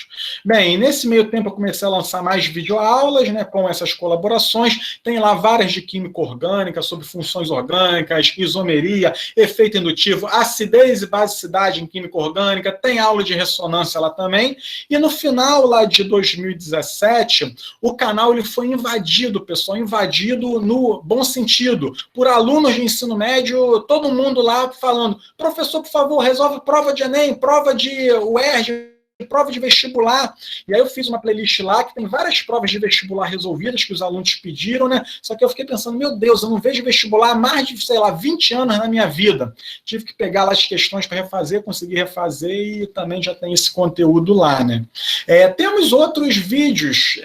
Bem, nesse meio tempo eu comecei a lançar mais videoaulas, né, com essas colaborações, tem lá várias de química orgânica, sobre funções orgânicas, isomeria, efeito indutivo, acidez e basicidade em química orgânica, tem aula de ressonância lá também, e no final lá de 2017, o canal ele foi invadido, pessoal, invadido no bom sentido, por alunos de ensino médio, todo mundo lá falando, professor, por favor, resolve prova de Enem, prova de UERJ, prova de vestibular, e aí eu fiz uma playlist lá que tem várias provas de vestibular resolvidas que os alunos pediram, né? Só que eu fiquei pensando, meu Deus, eu não vejo vestibular há mais de, 20 anos na minha vida. Tive que pegar lá as questões para refazer, consegui refazer e também já tem esse conteúdo lá, né? Temos outros vídeos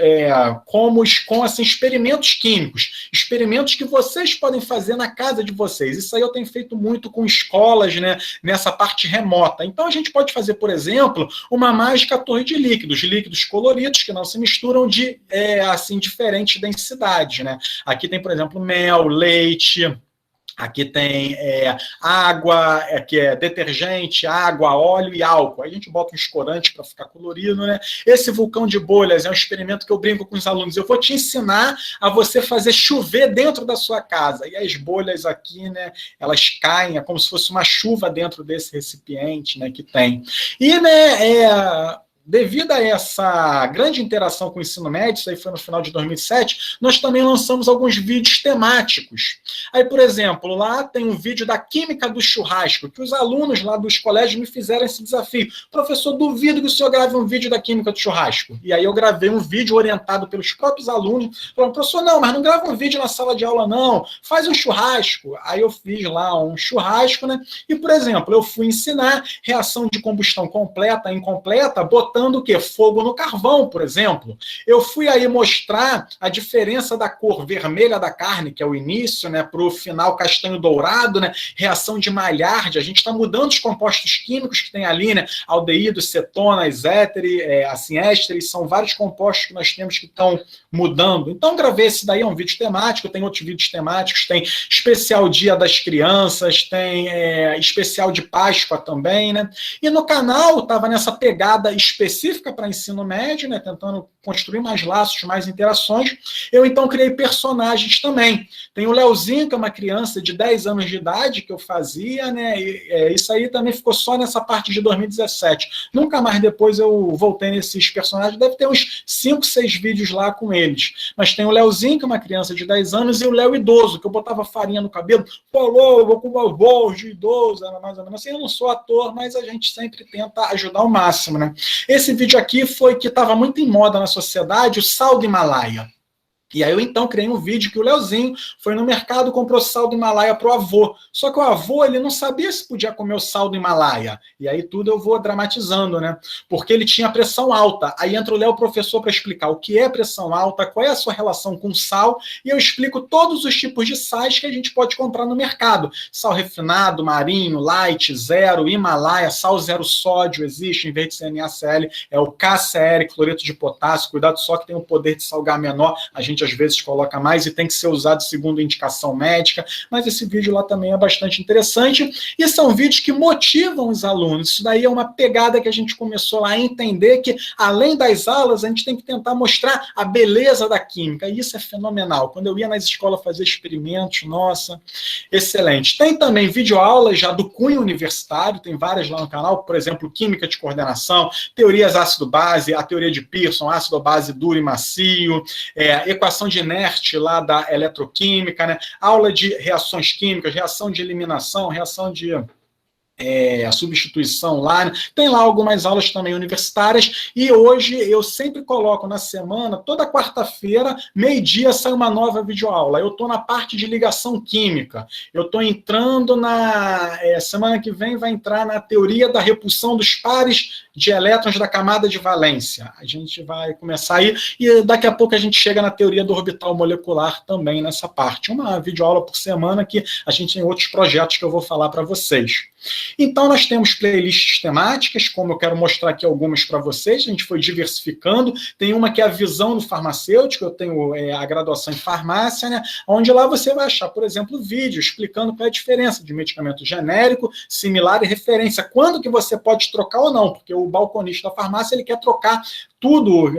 com assim, experimentos químicos, experimentos que vocês podem fazer na casa de vocês. Isso aí eu tenho feito muito com escolas, né? Nessa parte remota. Então a gente pode fazer, por exemplo, uma mágica torre de líquidos coloridos que não se misturam de assim, diferentes densidades, né? Aqui tem, por exemplo, mel, leite, aqui tem água, que é detergente, água, óleo e álcool. Aí a gente bota um escorante para ficar colorido, né? Esse vulcão de bolhas é um experimento que eu brinco com os alunos. Eu vou te ensinar a você fazer chover dentro da sua casa. E as bolhas aqui, né, elas caem, é como se fosse uma chuva dentro desse recipiente, né, que tem. E, né, devido a essa grande interação com o ensino médio, isso aí foi no final de 2007, nós também lançamos alguns vídeos temáticos. Aí, por exemplo, lá tem um vídeo da química do churrasco, que os alunos lá dos colégios me fizeram esse desafio. Professor, duvido que o senhor grave um vídeo da química do churrasco. E aí eu gravei um vídeo orientado pelos próprios alunos, falando, professor, não, mas não grava um vídeo na sala de aula, não, faz um churrasco. Aí eu fiz lá um churrasco, né? E, por exemplo, eu fui ensinar reação de combustão completa, incompleta, botando o quê? Fogo no carvão, por exemplo. Eu fui aí mostrar a diferença da cor vermelha da carne, que é o início, né, para o final castanho dourado, né, reação de Maillard, a gente está mudando os compostos químicos que tem ali, né, aldeídos, cetonas, assim, ésteres, são vários compostos que nós temos que estão mudando. Então, gravei esse daí, é um vídeo temático, tem outros vídeos temáticos, tem especial Dia das Crianças, tem especial de Páscoa também, né, e no canal estava nessa pegada específica para ensino médio, né, tentando construir mais laços, mais interações. Eu, então, criei personagens também. Tem o Leozinho, que é uma criança de 10 anos de idade, que eu fazia, né? E, isso aí também ficou só nessa parte de 2017. Nunca mais depois eu voltei nesses personagens. Deve ter uns 5, 6 vídeos lá com eles. Mas tem o Leozinho, que é uma criança de 10 anos, e o Léo idoso, que eu botava farinha no cabelo. Falou, eu vou com uma voz de idoso, era mais ou menos assim. Eu não sou ator, mas a gente sempre tenta ajudar ao máximo, né? Esse vídeo aqui foi que estava muito em moda na sociedade, o sal do Himalaia. E aí eu então criei um vídeo que o Leozinho foi no mercado, comprou sal do Himalaia para o avô. Só que o avô, ele não sabia se podia comer o sal do Himalaia. E aí tudo eu vou dramatizando, né? Porque ele tinha pressão alta. Aí entra o Léo, professor, para explicar o que é pressão alta, qual é a sua relação com sal, e eu explico todos os tipos de sais que a gente pode comprar no mercado. Sal refinado, marinho, light, zero, Himalaia, sal zero sódio existe, em vez de ser NaCl, é o KCl, cloreto de potássio. Cuidado só que tem o poder de salgar menor, a gente às vezes coloca mais e tem que ser usado segundo indicação médica, mas esse vídeo lá também é bastante interessante, e são vídeos que motivam os alunos. Isso daí é uma pegada que a gente começou lá a entender que, além das aulas, a gente tem que tentar mostrar a beleza da química, e isso é fenomenal. Quando eu ia nas escolas fazer experimentos, nossa, excelente. Tem também videoaulas já do cunho universitário, tem várias lá no canal, por exemplo, química de coordenação, teorias ácido-base, a teoria de Pearson, ácido-base duro e macio, equação de Nernst lá da eletroquímica, né? Aula de reações químicas, reação de eliminação, reação de a substituição lá, né? Tem lá algumas aulas também universitárias, e hoje eu sempre coloco na semana, toda quarta-feira, meio-dia, sai uma nova videoaula. Eu estou na parte de ligação química, eu estou entrando semana que vem vai entrar na teoria da repulsão dos pares de elétrons da camada de valência. A gente vai começar aí, e daqui a pouco a gente chega na teoria do orbital molecular também nessa parte. Uma videoaula por semana que a gente tem outros projetos que eu vou falar para vocês. Então, nós temos playlists temáticas, como eu quero mostrar aqui algumas para vocês, a gente foi diversificando. Tem uma que é a visão do farmacêutico, eu tenho a graduação em farmácia, né, onde lá você vai achar, por exemplo, vídeo explicando qual é a diferença de medicamento genérico, similar e referência, quando que você pode trocar ou não, porque o balconista da farmácia, ele quer trocar tudo,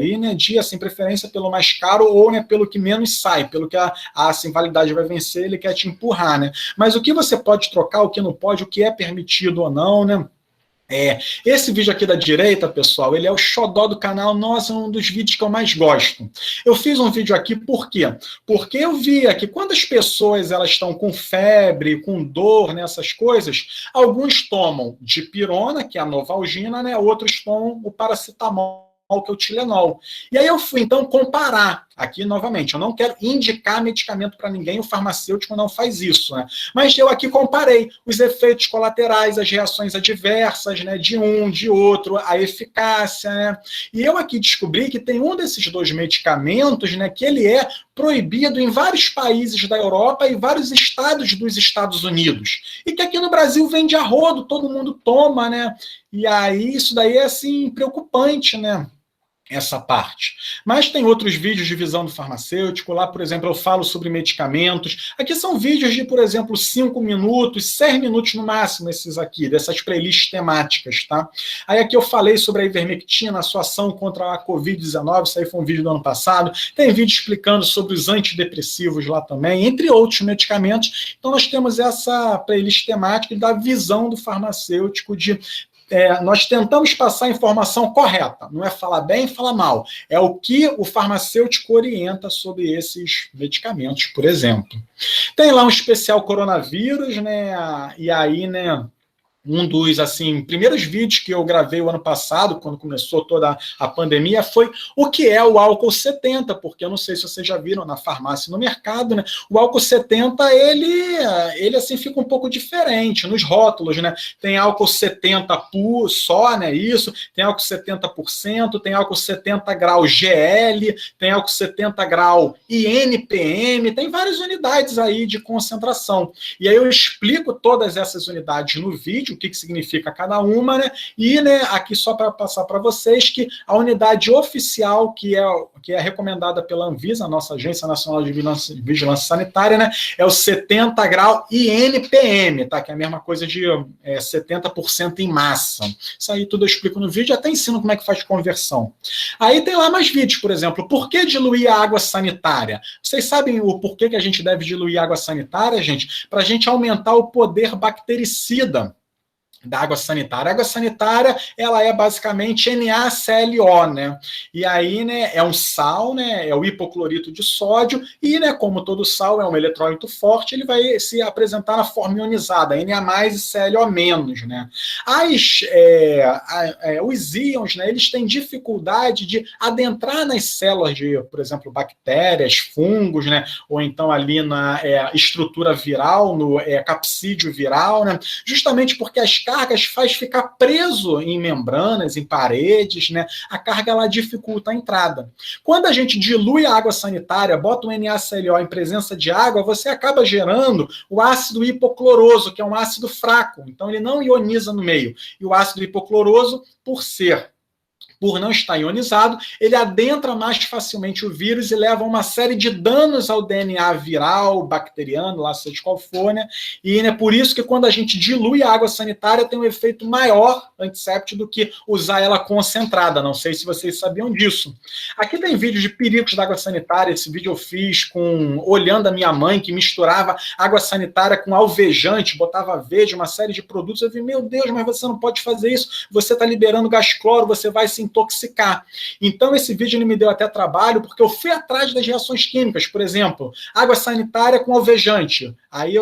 e, né, assim, preferência pelo mais caro ou, né, pelo que menos sai, pelo que a assim, validade vai vencer, ele quer te empurrar, né? Mas o que você pode trocar, o que não pode, o que é permitido ou não, né? Esse vídeo aqui da direita, pessoal, ele é o xodó do canal, nossa, é um dos vídeos que eu mais gosto. Eu fiz um vídeo aqui, por quê? Porque eu via que quando as pessoas elas estão com febre, com dor, né, essas coisas, alguns tomam dipirona, que é a Novalgina, né, outros tomam o paracetamol, que é o Tilenol. E aí eu fui, então, comparar. Aqui, novamente, eu não quero indicar medicamento para ninguém, o farmacêutico não faz isso, né? Mas eu aqui comparei os efeitos colaterais, as reações adversas, né, de um, de outro, a eficácia, né? E eu aqui descobri que tem um desses dois medicamentos, né, que ele é proibido em vários países da Europa e vários estados dos Estados Unidos. E que aqui no Brasil vende a rodo, todo mundo toma, né? E aí isso daí é, assim, preocupante, né? Essa parte. Mas tem outros vídeos de visão do farmacêutico, lá, por exemplo, eu falo sobre medicamentos. Aqui são vídeos de, por exemplo, 5 minutos, 6 minutos no máximo, esses aqui, dessas playlists temáticas, tá? Aí aqui eu falei sobre a ivermectina, a sua ação contra a Covid-19, isso aí foi um vídeo do ano passado. Tem vídeo explicando sobre os antidepressivos lá também, entre outros medicamentos. Então nós temos essa playlist temática da visão do farmacêutico, de nós tentamos passar a informação correta, não é falar bem, falar mal, é o que o farmacêutico orienta sobre esses medicamentos, por exemplo. Tem lá um especial coronavírus, né, e aí, né, um dos, assim, primeiros vídeos que eu gravei o ano passado, quando começou toda a pandemia, foi o que é o álcool 70, porque eu não sei se vocês já viram na farmácia e no mercado, né? O álcool 70, ele assim, fica um pouco diferente nos rótulos, né? Tem álcool 70 puro só, né? Isso, tem álcool 70%, tem álcool 70 grau GL, tem álcool 70 grau INPM, tem várias unidades aí de concentração. E aí eu explico todas essas unidades no vídeo, o que significa cada uma, né? E, né, aqui só para passar para vocês que a unidade oficial, que é recomendada pela Anvisa, a nossa Agência Nacional de Vigilância Sanitária, né, é o 70 grau INPM, tá? Que é a mesma coisa de 70% em massa. Isso aí tudo eu explico no vídeo, até ensino como é que faz conversão. Aí tem lá mais vídeos, por exemplo, por que diluir a água sanitária? Vocês sabem o porquê que a gente deve diluir a água sanitária, gente? Para a gente aumentar o poder bactericida da água sanitária. A água sanitária, ela é basicamente NaClO, né? E aí, né, é um sal, né, é o hipoclorito de sódio, e, né, como todo sal é um eletrólito forte, ele vai se apresentar na forma ionizada, Na+ e ClO-, né? Os íons, né, eles têm dificuldade de adentrar nas células de, por exemplo, bactérias, fungos, né, ou então ali na estrutura viral, no capsídeo viral, né, justamente porque as cargas faz ficar preso em membranas, em paredes, né? A carga ela dificulta a entrada. Quando a gente dilui a água sanitária, bota um NaClO em presença de água, você acaba gerando o ácido hipocloroso, que é um ácido fraco, então ele não ioniza no meio. E o ácido hipocloroso, por não estar ionizado, ele adentra mais facilmente o vírus e leva a uma série de danos ao DNA viral, bacteriano, lá seja qual for, né? E é por isso que quando a gente dilui a água sanitária tem um efeito maior antisséptico do que usar ela concentrada. Não sei se vocês sabiam disso. Aqui tem vídeo de perigos da água sanitária. Esse vídeo eu fiz olhando a minha mãe, que misturava água sanitária com alvejante, botava verde, uma série de produtos. Eu vi, meu Deus, mas você não pode fazer isso. Você está liberando gás cloro, você vai se intoxicar. Então, esse vídeo ele me deu até trabalho, porque eu fui atrás das reações químicas. Por exemplo, água sanitária com alvejante. Aí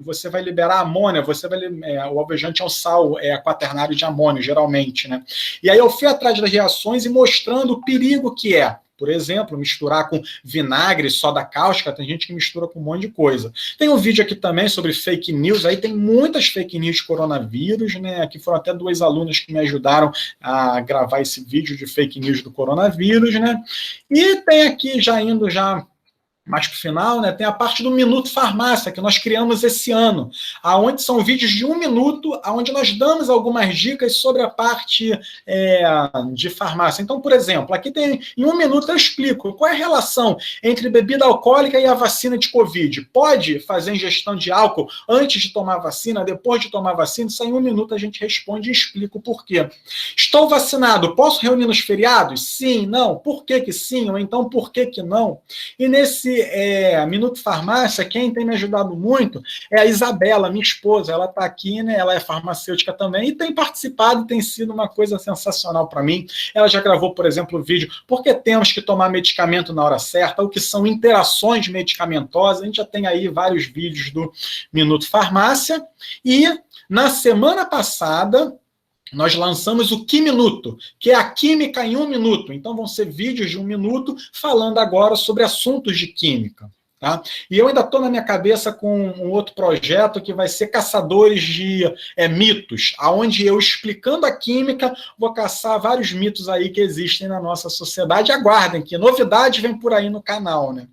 você vai liberar amônia, o alvejante é um sal quaternário de amônio, geralmente, né? E aí eu fui atrás das reações e mostrando o perigo que é. Por exemplo, misturar com vinagre, soda cáustica, tem gente que mistura com um monte de coisa. Tem um vídeo aqui também sobre fake news, aí tem muitas fake news de coronavírus, né? Aqui foram até 2 alunos que me ajudaram a gravar esse vídeo de fake news do coronavírus, né? E tem aqui, indo mais para o final, né, tem a parte do Minuto Farmácia, que nós criamos esse ano, onde são vídeos de 1 minuto, onde nós damos algumas dicas sobre a parte de farmácia. Então, por exemplo, aqui em 1 minuto eu explico qual é a relação entre bebida alcoólica e a vacina de Covid. Pode fazer ingestão de álcool antes de tomar vacina, depois de tomar vacina? Isso em 1 minuto a gente responde e explica o porquê. Estou vacinado, posso reunir nos feriados? Sim, não. Por que que sim? Ou então, por que que não? E nesse Minuto Farmácia, quem tem me ajudado muito é a Isabela, minha esposa. Ela está aqui, né? Ela é farmacêutica também e tem participado e tem sido uma coisa sensacional para mim. Ela já gravou, por exemplo, o vídeo por que temos que tomar medicamento na hora certa, o que são interações medicamentosas. A gente já tem aí vários vídeos do Minuto Farmácia. E na semana passada nós lançamos o Quiminuto, que é a química em 1 minuto. Então vão ser vídeos de 1 minuto falando agora sobre assuntos de química. Tá? E eu ainda estou na minha cabeça com um outro projeto que vai ser Caçadores de Mitos, onde eu, explicando a química, vou caçar vários mitos aí que existem na nossa sociedade. Aguardem, que novidade vem por aí no canal, né?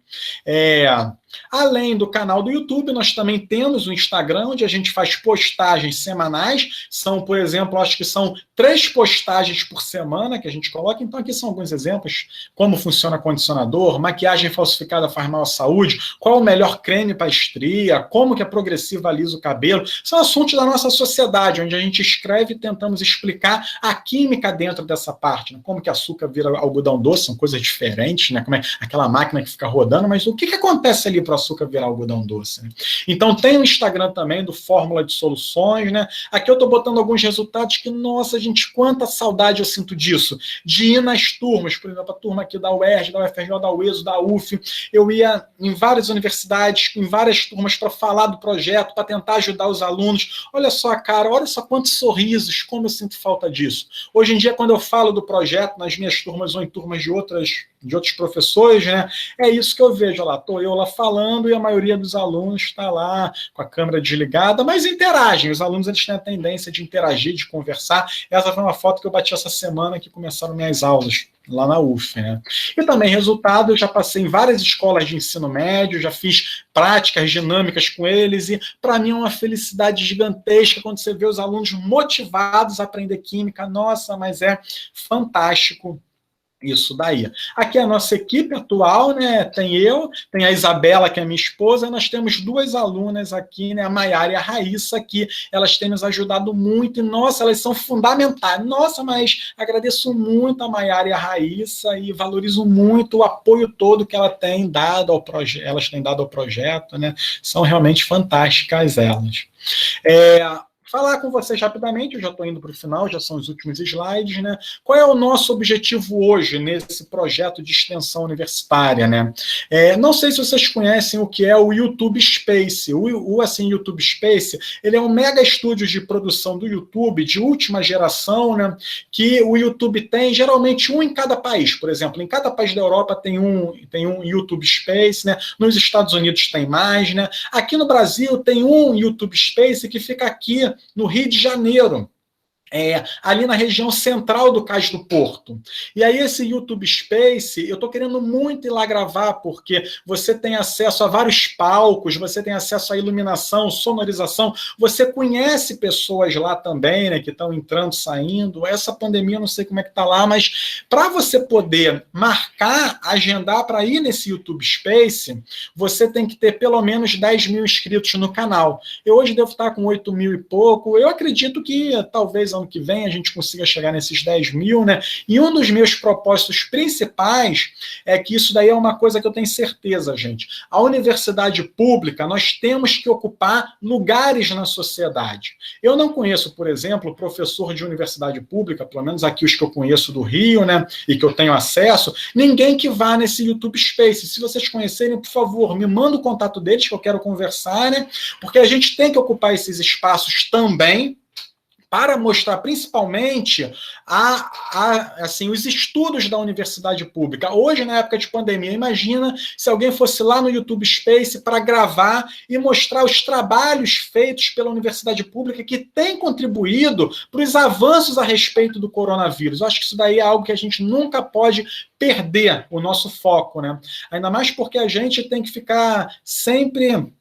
Além do canal do YouTube, nós também temos o Instagram, onde a gente faz postagens semanais. São, por exemplo, acho que são 3 postagens por semana que a gente coloca. Então, aqui são alguns exemplos: como funciona condicionador, maquiagem falsificada faz mal à saúde, qual o melhor creme para estria, como que a progressiva alisa o cabelo. São assuntos da nossa sociedade, onde a gente escreve e tentamos explicar a química dentro dessa parte, né? Como que açúcar vira algodão doce, são coisas diferentes, né? Como é aquela máquina que fica rodando, mas o que acontece ali contribuir para o açúcar virar algodão doce, né? Então tem o Instagram também do Fórmula de Soluções, né? Aqui eu estou botando alguns resultados que, nossa, gente, quanta saudade eu sinto disso, de ir nas turmas, por exemplo, a turma aqui da UERJ, da UFRJ, da UESO, da UF, eu ia em várias universidades, em várias turmas para falar do projeto, para tentar ajudar os alunos. Olha só, cara, olha só quantos sorrisos, como eu sinto falta disso. Hoje em dia, quando eu falo do projeto nas minhas turmas ou em turmas de outros professores, né, é isso que eu vejo lá. Estou eu lá falando e a maioria dos alunos está lá com a câmera desligada, mas interagem. Os alunos eles têm a tendência de interagir, de conversar. Essa foi uma foto que eu bati essa semana que começaram minhas aulas lá na UF, né? E também, resultado, eu já passei em várias escolas de ensino médio, já fiz práticas dinâmicas com eles, e para mim é uma felicidade gigantesca quando você vê os alunos motivados a aprender química. Nossa, mas é fantástico isso daí. Aqui é a nossa equipe atual, né? Tem eu, tem a Isabela, que é minha esposa, e nós temos duas alunas aqui, né? A Maiara e a Raíssa, que elas têm nos ajudado muito, e nossa, elas são fundamentais. Nossa, mas agradeço muito a Maiara e a Raíssa e valorizo muito o apoio todo que ela tem dado ao elas têm dado ao projeto, né? São realmente fantásticas elas. Falar com vocês rapidamente, eu já estou indo para o final, já são os últimos slides, né? Qual é o nosso objetivo hoje nesse projeto de extensão universitária, né? Não sei se vocês conhecem o que é o YouTube Space. O YouTube Space, ele é um mega estúdio de produção do YouTube, de última geração, né? Que o YouTube tem, geralmente, um em cada país. Por exemplo, em cada país da Europa tem um YouTube Space, né? Nos Estados Unidos tem mais, né? Aqui no Brasil tem um YouTube Space que fica aqui no Rio de Janeiro, ali na região central do Cais do Porto. E aí esse YouTube Space, eu estou querendo muito ir lá gravar, porque você tem acesso a vários palcos, você tem acesso à iluminação, sonorização, você conhece pessoas lá também, né, que estão entrando, saindo. Essa pandemia eu não sei como é que está lá, mas para você poder marcar, agendar para ir nesse YouTube Space, você tem que ter pelo menos 10 mil inscritos no canal. Eu hoje devo estar com 8 mil e pouco. Eu acredito que talvez ano que vem a gente consiga chegar nesses 10 mil, né? E um dos meus propósitos principais é que isso daí é uma coisa que eu tenho certeza, gente. A universidade pública, nós temos que ocupar lugares na sociedade. Eu não conheço, por exemplo, professor de universidade pública, pelo menos aqui os que eu conheço do Rio, né? E que eu tenho acesso, ninguém que vá nesse YouTube Space. Se vocês conhecerem, por favor, me manda o contato deles que eu quero conversar, né? Porque a gente tem que ocupar esses espaços também, para mostrar principalmente assim, os estudos da universidade pública. Hoje, na época de pandemia, imagina se alguém fosse lá no YouTube Space para gravar e mostrar os trabalhos feitos pela universidade pública que tem contribuído para os avanços a respeito do coronavírus. Eu acho que isso daí é algo que a gente nunca pode perder o nosso foco, né? Ainda mais porque a gente tem que ficar sempre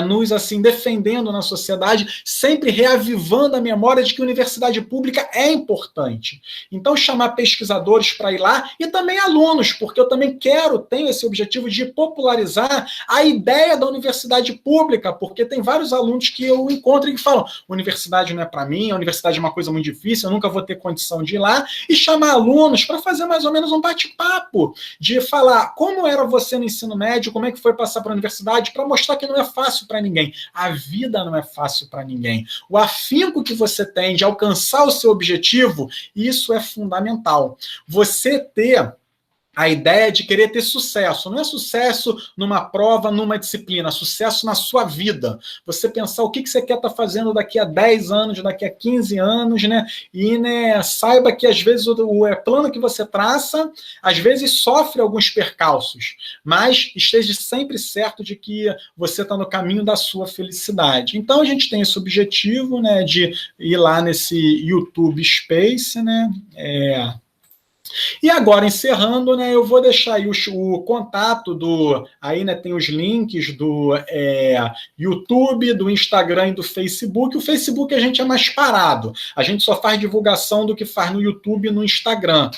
nos assim, defendendo na sociedade, sempre reavivando a memória de que a universidade pública é importante. Então, chamar pesquisadores para ir lá e também alunos, porque eu também tenho esse objetivo de popularizar a ideia da universidade pública, porque tem vários alunos que eu encontro e que falam: universidade não é para mim, a universidade é uma coisa muito difícil, eu nunca vou ter condição de ir lá, e chamar alunos para fazer mais ou menos um bate-papo, de falar como era você no ensino médio, como é que foi passar para a universidade, para mostrar que não é fácil para ninguém. A vida não é fácil para ninguém. O afinco que você tem de alcançar o seu objetivo, isso é fundamental. Você ter a ideia de querer ter sucesso. Não é sucesso numa prova, numa disciplina, sucesso na sua vida. Você pensar o que você quer estar fazendo daqui a 10 anos, daqui a 15 anos, né? E saiba que às vezes o plano que você traça, às vezes sofre alguns percalços, mas esteja sempre certo de que você está no caminho da sua felicidade. Então a gente tem esse objetivo, né, de ir lá nesse YouTube Space, né? E agora, encerrando, né, eu vou deixar aí o contato aí, né, tem os links do YouTube, do Instagram e do Facebook. O Facebook a gente é mais parado, a gente só faz divulgação do que faz no YouTube e no Instagram.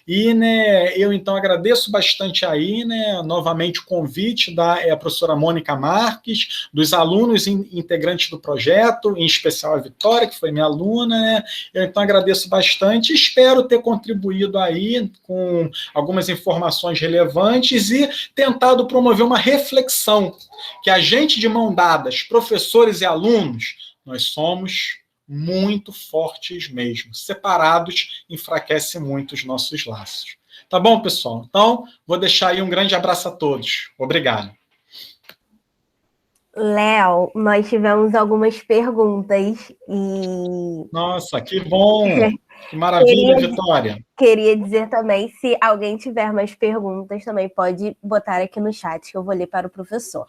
E, né, eu então agradeço bastante aí, né, novamente o convite da professora Mônica Marques, dos alunos integrantes do projeto, em especial a Vitória, que foi minha aluna, né. Eu então agradeço bastante e espero ter contribuído aí aí com algumas informações relevantes e tentado promover uma reflexão que a gente de mão dadas, professores e alunos, nós somos muito fortes mesmo. Separados, enfraquece muito os nossos laços. Tá bom, pessoal? Então, vou deixar aí um grande abraço a todos. Obrigado.
Léo, nós tivemos algumas perguntas e...
Nossa, que bom! Que maravilha, Vitória!
Queria dizer também, se alguém tiver mais perguntas, também pode botar aqui no chat, que eu vou ler para o professor.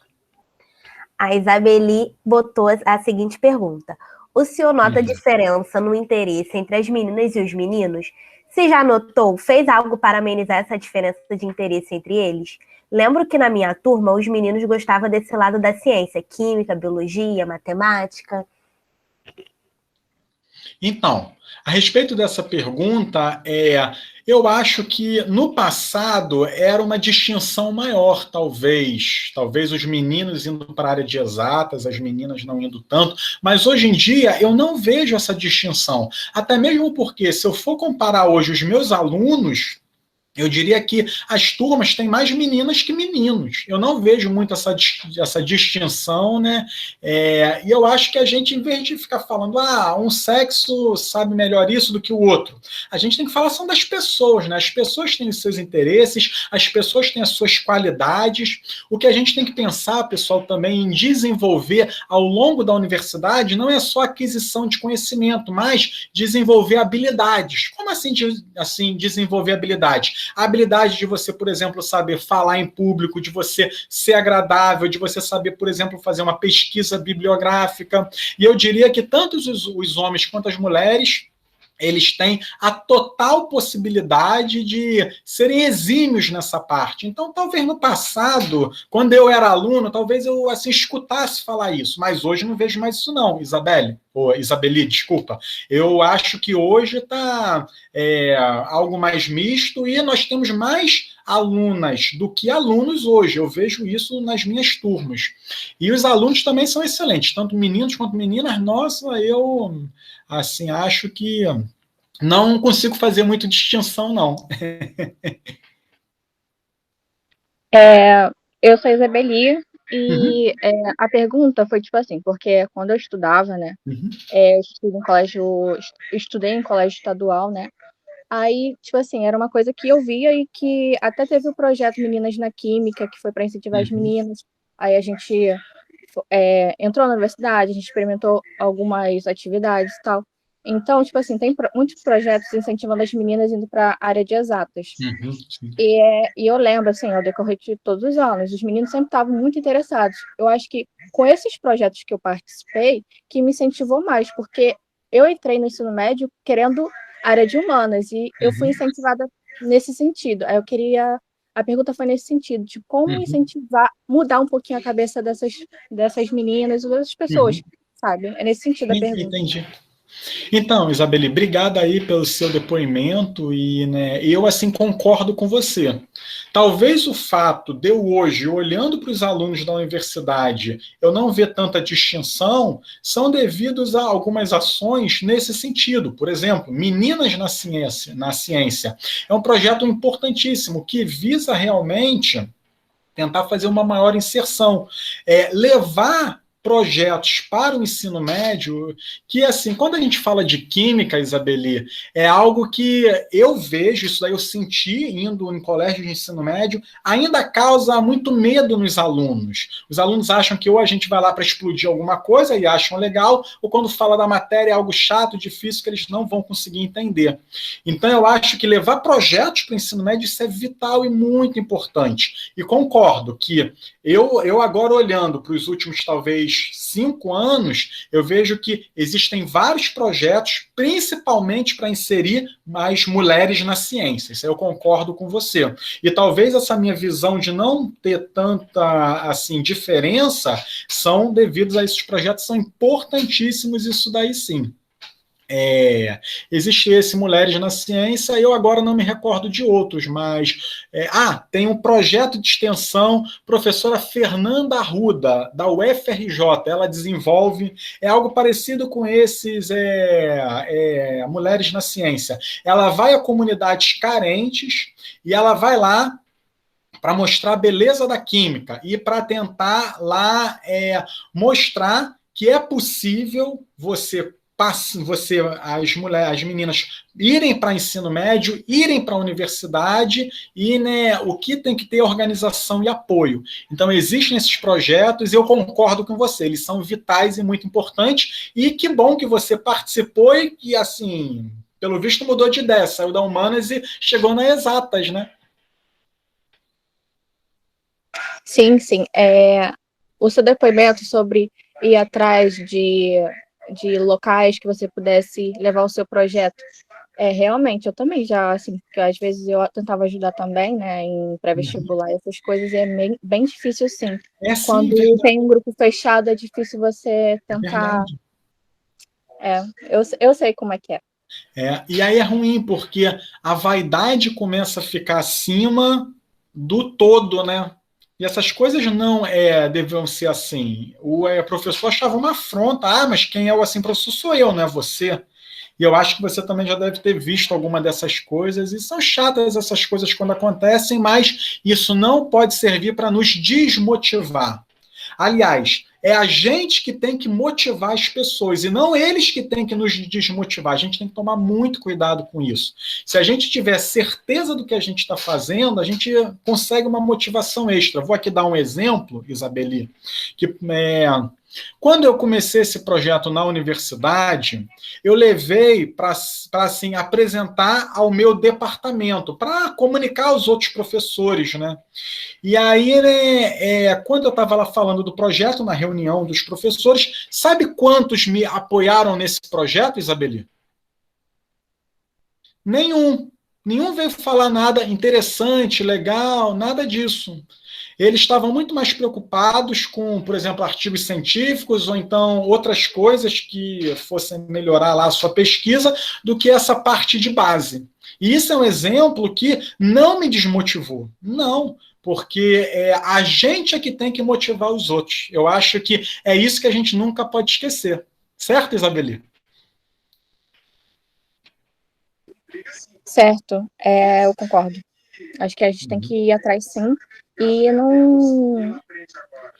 A Isabeli botou a seguinte pergunta. O senhor nota diferença no interesse entre as meninas e os meninos? Se já notou, fez algo para amenizar essa diferença de interesse entre eles? Lembro que na minha turma, os meninos gostavam desse lado da ciência, química, biologia, matemática.
Então, a respeito dessa pergunta, eu acho que no passado era uma distinção maior, talvez. Talvez os meninos indo para a área de exatas, as meninas não indo tanto, mas hoje em dia eu não vejo essa distinção. Até mesmo porque, se eu for comparar hoje os meus alunos, eu diria que as turmas têm mais meninas que meninos. Eu não vejo muito essa distinção, né? E eu acho que a gente, em vez de ficar falando, um sexo sabe melhor isso do que o outro, a gente tem que falar são das pessoas, né? As pessoas têm os seus interesses, as pessoas têm as suas qualidades. O que a gente tem que pensar, pessoal, também em desenvolver ao longo da universidade não é só aquisição de conhecimento, mas desenvolver habilidades. Como assim desenvolver habilidades? A habilidade de você, por exemplo, saber falar em público, de você ser agradável, de você saber, por exemplo, fazer uma pesquisa bibliográfica. E eu diria que tanto os homens quanto as mulheres, eles têm a total possibilidade de serem exímios nessa parte. Então, talvez no passado, quando eu era aluno, talvez eu escutasse falar isso, mas hoje não vejo mais isso não, Isabeli, desculpa. Eu acho que hoje está algo mais misto e nós temos mais alunas do que alunos hoje. Eu vejo isso nas minhas turmas. E os alunos também são excelentes, tanto meninos quanto meninas. Nossa, eu acho que não consigo fazer muita distinção, não.
Eu sou a Isabeli e a pergunta foi tipo assim, porque quando eu estudava, né, eu estudei em colégio estadual, né, aí, tipo assim, era uma coisa que eu via e que até teve o projeto Meninas na Química, que foi para incentivar as meninas, aí a gente entrou na universidade, a gente experimentou algumas atividades e tal. Então, tipo assim, tem muitos projetos incentivando as meninas indo para a área de exatas. E eu lembro, assim, ao decorrer de todos os anos, os meninos sempre estavam muito interessados. Eu acho que com esses projetos que eu participei, que me incentivou mais, porque eu entrei no ensino médio querendo área de humanas e eu fui incentivada nesse sentido. Aí a pergunta foi nesse sentido, de como incentivar, mudar um pouquinho a cabeça dessas meninas ou dessas pessoas, sabe? É nesse sentido a pergunta.
Entendi. Então, Isabeli, obrigada aí pelo seu depoimento e eu concordo com você. Talvez o fato de eu hoje, olhando para os alunos da universidade, eu não ver tanta distinção, são devidos a algumas ações nesse sentido. Por exemplo, Meninas na Ciência. É um projeto importantíssimo que visa realmente tentar fazer uma maior inserção, levar projetos para o ensino médio, que quando a gente fala de química, Isabeli, é algo que eu vejo, isso daí eu senti indo em colégio de ensino médio, ainda causa muito medo nos alunos. Os alunos acham que ou a gente vai lá para explodir alguma coisa e acham legal, ou quando fala da matéria é algo chato, difícil, que eles não vão conseguir entender. Então eu acho que levar projetos para o ensino médio, isso é vital e muito importante. E concordo que eu agora olhando para os últimos, talvez, 5 anos, eu vejo que existem vários projetos, principalmente para inserir mais mulheres na ciência. Isso eu concordo com você. E talvez essa minha visão de não ter tanta diferença são devidos a esses projetos, são importantíssimos, isso daí sim. Existe esse Mulheres na Ciência, eu agora não me recordo de outros, mas tem um projeto de extensão, professora Fernanda Arruda, da UFRJ, ela desenvolve, algo parecido com esses Mulheres na Ciência. Ela vai a comunidades carentes e ela vai lá para mostrar a beleza da química e para tentar lá mostrar que é possível as meninas irem para ensino médio, irem para a universidade e, né, o que tem que ter organização e apoio. Então, existem esses projetos e eu concordo com você, eles são vitais e muito importantes e que bom que você participou e que, assim, pelo visto mudou de ideia, saiu da Humanas e chegou na Exatas, né?
Sim, sim. O seu depoimento sobre ir atrás de locais que você pudesse levar o seu projeto. Realmente, eu também já, assim, porque às vezes eu tentava ajudar também, né, em pré-vestibular, essas coisas, bem difícil, sim. Quando tem um grupo fechado, é difícil você tentar... Eu sei como é que é.
E aí é ruim, porque a vaidade começa a ficar acima do todo, né? E essas coisas não deviam ser assim. O professor achava uma afronta. Mas quem é o assim professor sou eu, não é você. E eu acho que você também já deve ter visto alguma dessas coisas. E são chatas essas coisas quando acontecem, mas isso não pode servir para nos desmotivar. Aliás, é a gente que tem que motivar as pessoas e não eles que têm que nos desmotivar. A gente tem que tomar muito cuidado com isso. Se a gente tiver certeza do que a gente está fazendo, a gente consegue uma motivação extra. Vou aqui dar um exemplo, Isabeli, que quando eu comecei esse projeto na universidade, eu levei para assim, apresentar ao meu departamento, para comunicar aos outros professores, né? E aí, né, quando eu estava lá falando do projeto, na reunião dos professores, sabe quantos me apoiaram nesse projeto, Isabeli? Nenhum. Nenhum veio falar nada interessante, legal, nada disso. Eles estavam muito mais preocupados com, por exemplo, artigos científicos ou então outras coisas que fossem melhorar lá a sua pesquisa do que essa parte de base. E isso é um exemplo que não me desmotivou. Não, porque a gente é que tem que motivar os outros. Eu acho que é isso que a gente nunca pode esquecer. Certo, Isabeli?
Certo, eu concordo. Acho que a gente tem que ir atrás, sim. E não...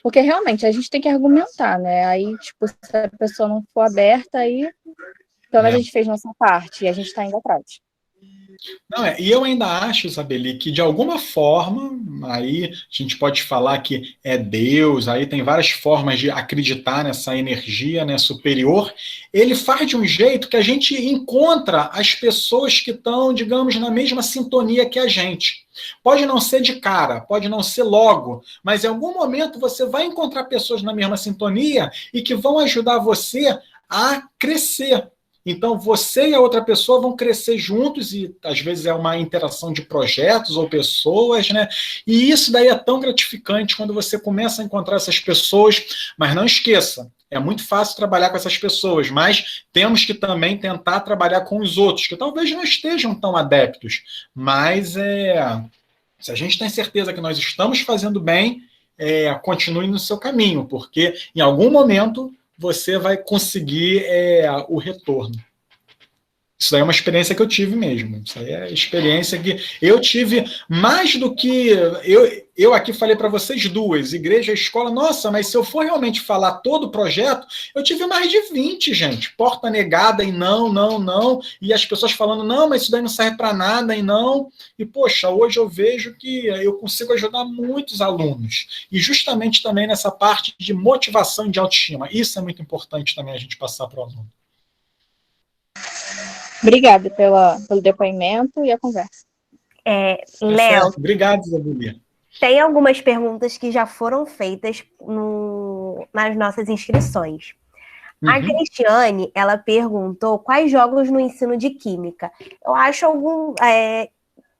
Porque realmente a gente tem que argumentar, né? Aí, tipo, se a pessoa não for aberta, aí pelo menos a gente fez nossa parte e a gente está indo atrás.
Não, e eu ainda acho, Isabeli, que de alguma forma, aí a gente pode falar que é Deus, aí tem várias formas de acreditar nessa energia, né, superior, ele faz de um jeito que a gente encontra as pessoas que estão, digamos, na mesma sintonia que a gente. Pode não ser de cara, pode não ser logo, mas em algum momento você vai encontrar pessoas na mesma sintonia e que vão ajudar você a crescer. Então, você e a outra pessoa vão crescer juntos e, às vezes, é uma interação de projetos ou pessoas, né? E isso daí é tão gratificante quando você começa a encontrar essas pessoas. Mas não esqueça, é muito fácil trabalhar com essas pessoas, mas temos que também tentar trabalhar com os outros, que talvez não estejam tão adeptos. Mas, se a gente tem certeza que nós estamos fazendo bem, continue no seu caminho, porque, em algum momento, você vai conseguir o retorno. Isso aí é uma experiência que eu tive mesmo. Isso aí é experiência que eu tive mais do que... Eu aqui falei para vocês duas, igreja e escola. Nossa, mas se eu for realmente falar todo o projeto, eu tive mais de 20, gente. Porta negada e não, não, não. E as pessoas falando, não, mas isso daí não serve para nada e não. E, poxa, hoje eu vejo que eu consigo ajudar muitos alunos. E justamente também nessa parte de motivação e de autoestima. Isso é muito importante também a gente passar para o aluno.
Obrigada pelo depoimento e a conversa.
Léo,
obrigado, Isabeli.
Tem algumas perguntas que já foram feitas nas nossas inscrições. A Cristiane, ela perguntou quais jogos no ensino de Química. Eu acho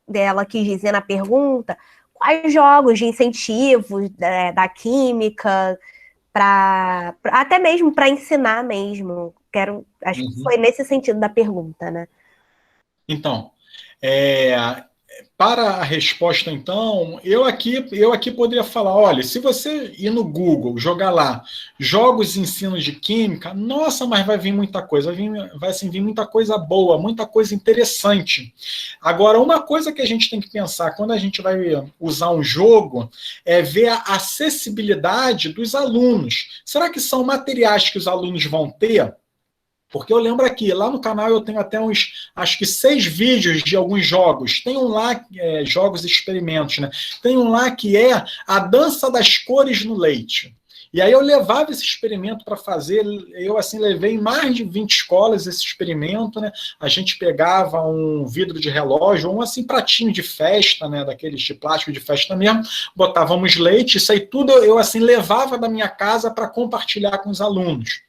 dela quis dizer na pergunta, quais jogos de incentivo da Química, até mesmo para ensinar mesmo, Acho que foi nesse sentido da pergunta, né?
Então, para a resposta, então, eu aqui poderia falar, olha, se você ir no Google, jogar lá, jogos de ensino de química, nossa, mas vai vir muita coisa, vai assim, vir muita coisa boa, muita coisa interessante. Agora, uma coisa que a gente tem que pensar quando a gente vai usar um jogo é ver a acessibilidade dos alunos. Será que são materiais que os alunos vão ter? Porque eu lembro aqui, lá no canal eu tenho até acho que 6 vídeos de alguns jogos. Tem um lá, jogos e experimentos, né? Tem um lá que é a dança das cores no leite. E aí eu levava esse experimento para fazer, eu assim levei em mais de 20 escolas esse experimento, né? A gente pegava um vidro de relógio, um assim pratinho de festa, né? Daqueles de plástico de festa mesmo, botávamos leite, isso aí tudo eu assim levava da minha casa para compartilhar com os alunos.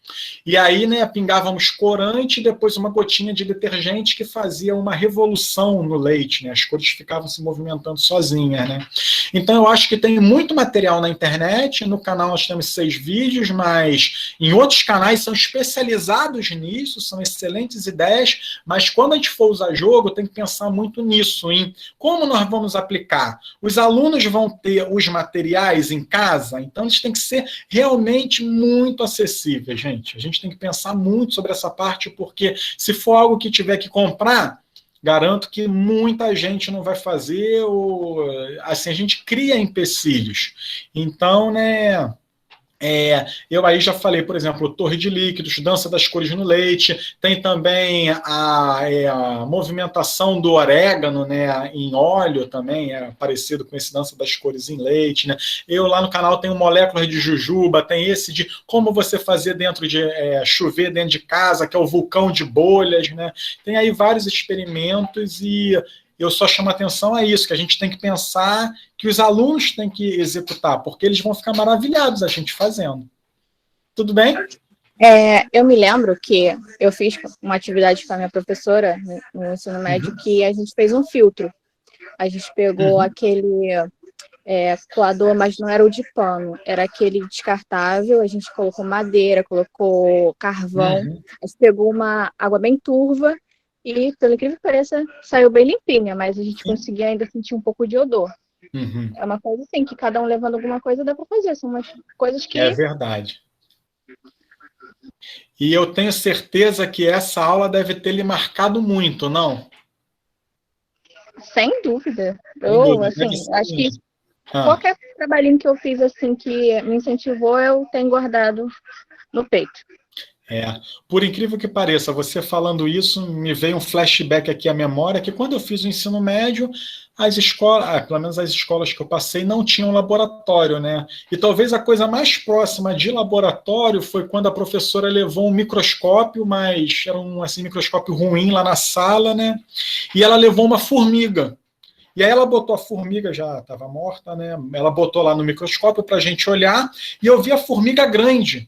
E aí, né, pingávamos corante e depois uma gotinha de detergente que fazia uma revolução no leite, né? As cores ficavam se movimentando sozinhas, né? Então eu acho que tem muito material na internet, no canal nós temos 6 vídeos, mas em outros canais são especializados nisso, são excelentes ideias, mas quando a gente for usar jogo, tem que pensar muito nisso, em como nós vamos aplicar. Os alunos vão ter os materiais em casa, então eles têm que ser realmente muito acessíveis, gente. A gente tem que pensar muito sobre essa parte, porque se for algo que tiver que comprar, garanto que muita gente não vai fazer, ou assim, a gente cria empecilhos. Então, né, eu aí já falei, por exemplo, torre de líquidos, dança das cores no leite, tem também a movimentação do orégano, né, em óleo também, parecido com esse dança das cores em leite, né. Eu lá no canal tenho moléculas de jujuba, tem esse de como você fazer dentro de chover dentro de casa, que é o vulcão de bolhas, né. Tem aí vários experimentos e eu só chamo a atenção a isso, que a gente tem que pensar que os alunos têm que executar, porque eles vão ficar maravilhados a gente fazendo. Tudo bem?
Eu me lembro que eu fiz uma atividade com a minha professora no ensino médio, que a gente fez um filtro. A gente pegou aquele coador, mas não era o de pano, era aquele descartável, a gente colocou madeira, colocou carvão, a gente pegou uma água bem turva, e, pelo incrível que pareça, saiu bem limpinha, mas a gente conseguia ainda sentir um pouco de odor. É uma coisa assim, que cada um levando alguma coisa dá para fazer. São umas coisas que...
É verdade. E eu tenho certeza que essa aula deve ter lhe marcado muito, não?
Sem dúvida. Eu, assim, acho que qualquer trabalhinho que eu fiz, assim, que me incentivou, eu tenho guardado no peito.
Por incrível que pareça, você falando isso, me veio um flashback aqui à memória, que quando eu fiz o ensino médio, as escolas, pelo menos as escolas que eu passei, não tinham laboratório, né? E talvez a coisa mais próxima de laboratório foi quando a professora levou um microscópio, mas era um assim, microscópio ruim lá na sala, né? E ela levou uma formiga. E aí ela botou a formiga, já estava morta, né? Ela botou lá no microscópio para a gente olhar, e eu vi a formiga grande.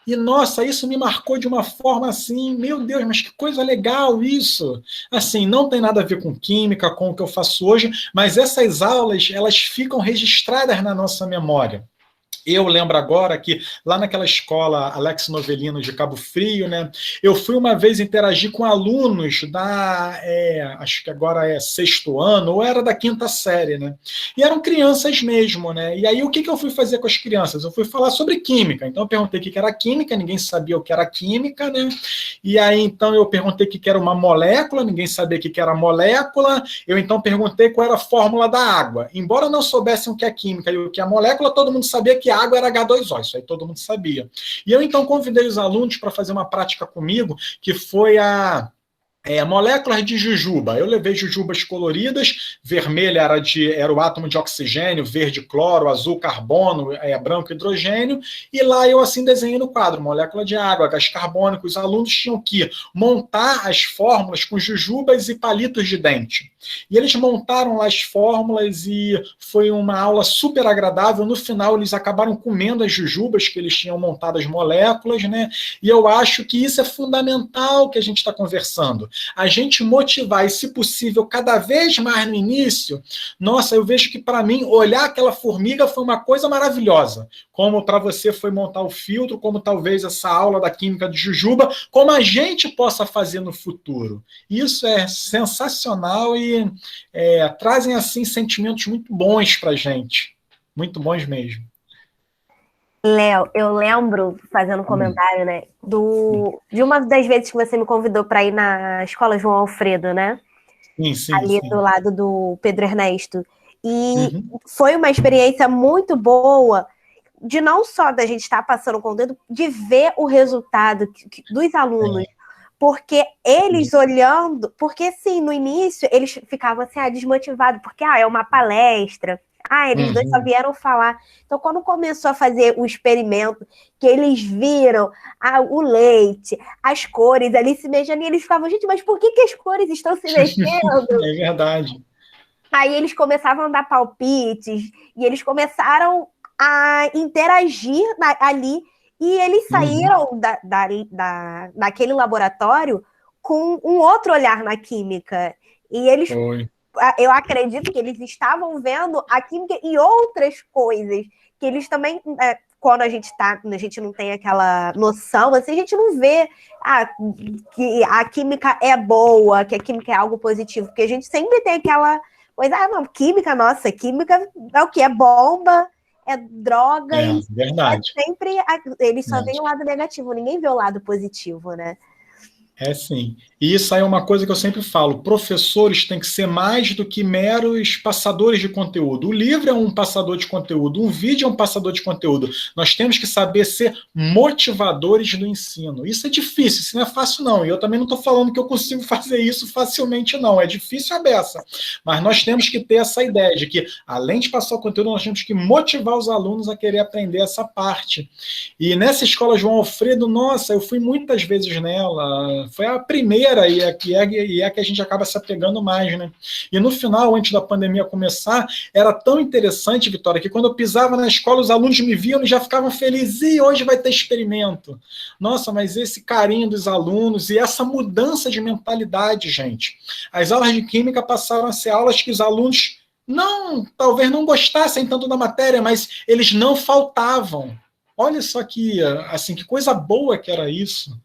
E, nossa, isso me marcou de uma forma assim, meu Deus, mas que coisa legal isso. Assim, não tem nada a ver com química, com o que eu faço hoje, mas essas aulas, elas ficam registradas na nossa memória. Eu lembro agora que lá naquela escola Alex Novelino de Cabo Frio, né, eu fui uma vez interagir com alunos da, acho que agora é 6º ano, ou era da 5ª série, né, e eram crianças mesmo, né, e aí o que eu fui fazer com as crianças? Eu fui falar sobre química, então eu perguntei o que era química, ninguém sabia o que era química, né, e aí então eu perguntei o que era uma molécula, ninguém sabia o que era molécula, eu então perguntei qual era a fórmula da água, embora não soubessem o que é química e o que é molécula, todo mundo sabia que a água era H2O, isso aí todo mundo sabia. E eu então convidei os alunos para fazer uma prática comigo, que foi moléculas de jujuba. Eu levei jujubas coloridas, vermelha era o átomo de oxigênio, verde cloro, azul carbono, branco hidrogênio, e lá eu assim desenhei no quadro, molécula de água, gás carbônico. Os alunos tinham que montar as fórmulas com jujubas e palitos de dente. E eles montaram lá as fórmulas e foi uma aula super agradável. No final, eles acabaram comendo as jujubas que eles tinham montado as moléculas, né? E eu acho que isso é fundamental que a gente está conversando. aprendendo. A gente motivar e, se possível, cada vez mais no início, nossa, eu vejo que para mim, olhar aquela formiga foi uma coisa maravilhosa. Como para você foi montar o filtro, como talvez essa aula da química de Jujuba, como a gente possa fazer no futuro. Isso é sensacional e trazem, assim, sentimentos muito bons para a gente. Muito bons mesmo.
Léo, eu lembro, fazendo um comentário, né, de uma das vezes que você me convidou para ir na escola João Alfredo, né?
Sim.
Ali do lado do Pedro Ernesto. E foi uma experiência muito boa de não só da gente estar passando conteúdo, de ver o resultado dos alunos. Porque eles olhando, porque sim, no início eles ficavam assim, desmotivados, porque é uma palestra, eles dois só vieram falar. Então, quando começou a fazer o experimento, que eles viram o leite, as cores ali se mexendo, e eles ficavam, gente, mas por que as cores estão se mexendo?
É verdade.
Aí eles começavam a dar palpites, e eles começaram a interagir ali, e eles saíram daquele laboratório com um outro olhar na química. E eles, eu acredito que eles estavam vendo a química e outras coisas, que eles também, quando a gente não tem aquela noção, assim, a gente não vê que a química é boa, que a química é algo positivo, porque a gente sempre tem aquela coisa, não, química é o que? É bomba, é droga, e
verdade.
Sempre eles só veem o lado negativo, ninguém vê o lado positivo, né?
É sim. E isso aí é uma coisa que eu sempre falo, professores têm que ser mais do que meros passadores de conteúdo. O livro é um passador de conteúdo, um vídeo é um passador de conteúdo. Nós temos que saber ser motivadores do ensino. Isso é difícil, isso não é fácil não. E eu também não estou falando que eu consigo fazer isso facilmente não. É difícil a beça. Mas nós temos que ter essa ideia de que, além de passar o conteúdo, nós temos que motivar os alunos a querer aprender essa parte. E nessa escola João Alfredo, nossa, eu fui muitas vezes nela. Foi a primeira e é que a gente acaba se apegando mais, né? E no final, antes da pandemia começar, era tão interessante, Vitória, que quando eu pisava na escola, os alunos me viam e já ficavam felizes, e hoje vai ter experimento. Nossa, mas esse carinho dos alunos e essa mudança de mentalidade, gente. As aulas de química passaram a ser aulas que os alunos talvez não gostassem tanto da matéria, mas eles não faltavam. Olha só que coisa boa que era isso.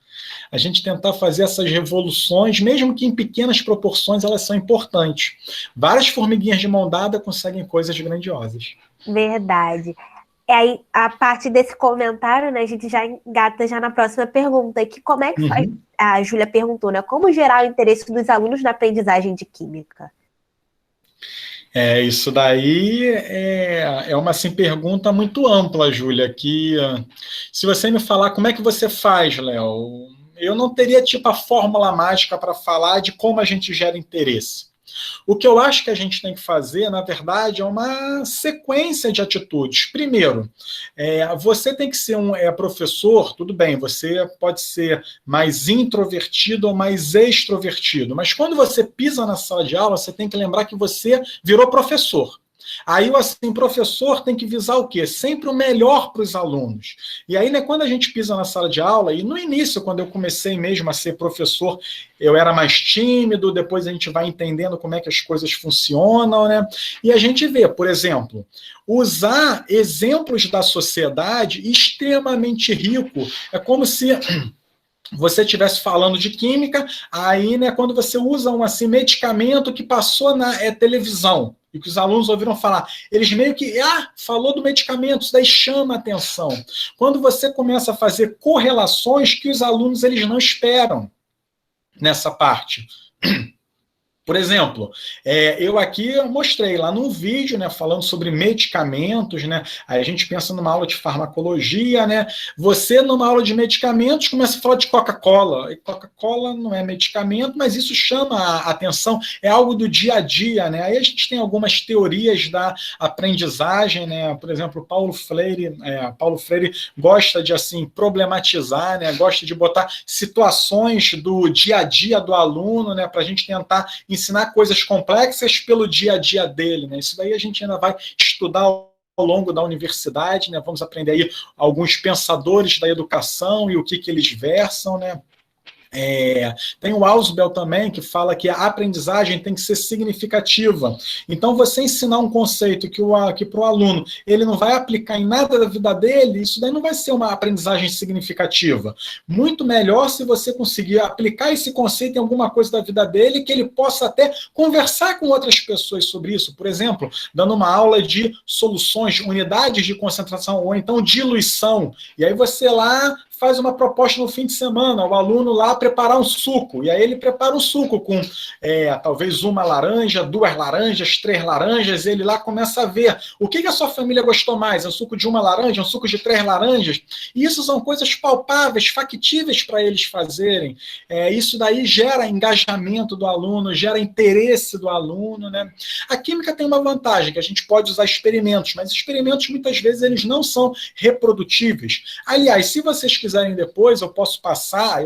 A gente tentar fazer essas revoluções, mesmo que em pequenas proporções, elas são importantes. Várias formiguinhas de mão dada conseguem coisas grandiosas.
Verdade. Aí, a partir desse comentário, né, a gente já engata já na próxima pergunta, que como é que faz? A Júlia perguntou, né? Como gerar o interesse dos alunos na aprendizagem de química?
Isso daí é uma pergunta muito ampla, Júlia, que se você me falar como é que você faz, Léo, eu não teria a fórmula mágica para falar de como a gente gera interesse. O que eu acho que a gente tem que fazer, na verdade, é uma sequência de atitudes. Primeiro, você tem que ser um professor, tudo bem, você pode ser mais introvertido ou mais extrovertido, mas quando você pisa na sala de aula, você tem que lembrar que você virou professor. Aí, professor tem que visar o quê? Sempre o melhor para os alunos. E aí, né, quando a gente pisa na sala de aula, e no início, quando eu comecei mesmo a ser professor, eu era mais tímido, depois a gente vai entendendo como é que as coisas funcionam, né? E a gente vê, por exemplo, usar exemplos da sociedade extremamente rico. É como se você estivesse falando de química, aí, né, quando você usa um medicamento que passou na televisão, e que os alunos ouviram falar, eles meio que, falou do medicamento, isso daí chama a atenção. Quando você começa a fazer correlações que os alunos eles não esperam nessa parte. Por exemplo, eu aqui mostrei lá num vídeo, né, falando sobre medicamentos, né? Aí a gente pensa numa aula de farmacologia, né? Você, numa aula de medicamentos, começa a falar de Coca-Cola. E Coca-Cola não é medicamento, mas isso chama a atenção, é algo do dia a dia, né? Aí a gente tem algumas teorias da aprendizagem, né? Por exemplo, Paulo Freire gosta de problematizar, né? Gosta de botar situações do dia a dia do aluno, né? Para a gente tentar ensinar coisas complexas pelo dia a dia dele, né? Isso daí a gente ainda vai estudar ao longo da universidade, né? Vamos aprender aí alguns pensadores da educação e o que eles versam, né? Tem o Ausubel também, que fala que a aprendizagem tem que ser significativa. Então, você ensinar um conceito que para o aluno ele não vai aplicar em nada da vida dele, isso daí não vai ser uma aprendizagem significativa. Muito melhor se você conseguir aplicar esse conceito em alguma coisa da vida dele, que ele possa até conversar com outras pessoas sobre isso. Por exemplo, dando uma aula de soluções, unidades de concentração, ou então diluição. E aí você lá faz uma proposta no fim de semana, o aluno lá preparar um suco, e aí ele prepara um suco com talvez uma laranja, 2 laranjas, 3 laranjas, e ele lá começa a ver o que a sua família gostou mais, é um suco de 1 laranja, um suco de 3 laranjas, e isso são coisas palpáveis, factíveis para eles fazerem. Isso daí gera engajamento do aluno, gera interesse do aluno, né? A química tem uma vantagem, que a gente pode usar experimentos, mas experimentos muitas vezes eles não são reprodutíveis. Aliás, se vocês quiserem depois, eu posso passar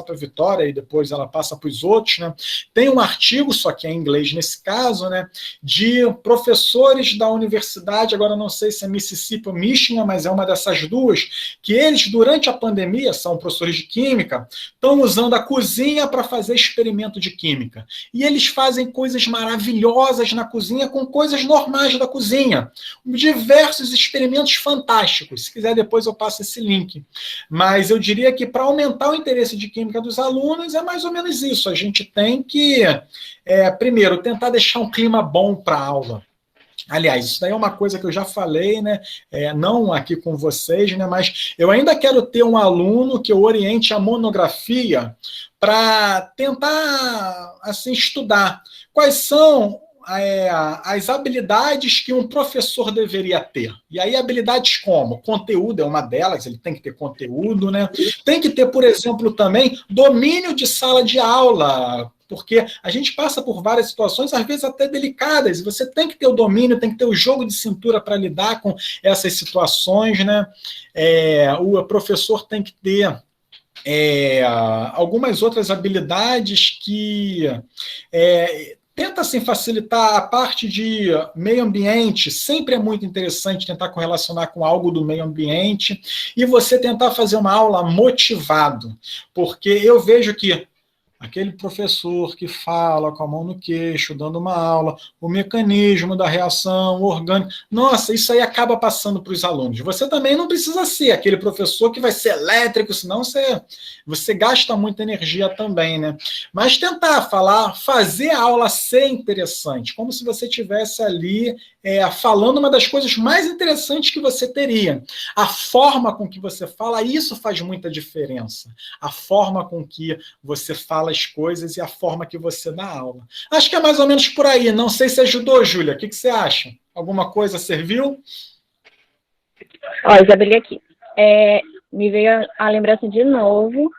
para a Vitória e depois ela passa para os outros, né? Tem um artigo, só que é em inglês nesse caso, né, de professores da universidade, agora não sei se é Mississippi ou Michigan, mas é uma dessas duas, que eles, durante a pandemia, são professores de química, estão usando a cozinha para fazer experimento de química. E eles fazem coisas maravilhosas na cozinha com coisas normais da cozinha. Diversos experimentos fantásticos. Se quiser, depois eu passo esse link. Mas eu diria que para aumentar o interesse de química dos alunos é mais ou menos isso. A gente tem que, primeiro, tentar deixar um clima bom para a aula. Aliás, isso daí é uma coisa que eu já falei, né? Não aqui com vocês, né? Mas eu ainda quero ter um aluno que eu oriente a monografia para tentar assim, estudar quais são as habilidades que um professor deveria ter. E aí, habilidades como? Conteúdo é uma delas, ele tem que ter conteúdo, né? Tem que ter, por exemplo, também domínio de sala de aula, porque a gente passa por várias situações, às vezes até delicadas, e você tem que ter o domínio, tem que ter o jogo de cintura para lidar com essas situações, né? O professor tem que ter algumas outras habilidades que tenta assim, facilitar a parte de meio ambiente, sempre é muito interessante tentar correlacionar com algo do meio ambiente e você tentar fazer uma aula motivado, porque eu vejo que aquele professor que fala com a mão no queixo, dando uma aula, o mecanismo da reação orgânica, nossa, isso aí acaba passando para os alunos. Você também não precisa ser aquele professor que vai ser elétrico, senão você gasta muita energia também, né? Mas tentar fazer a aula ser interessante, como se você estivesse ali falando uma das coisas mais interessantes que você teria. A forma com que você fala, isso faz muita diferença. A forma com que você fala as coisas e a forma que você dá aula. Acho que é mais ou menos por aí. Não sei se ajudou, Júlia. O que você acha? Alguma coisa serviu?
Ó, já abri aqui. Me veio a lembrança de novo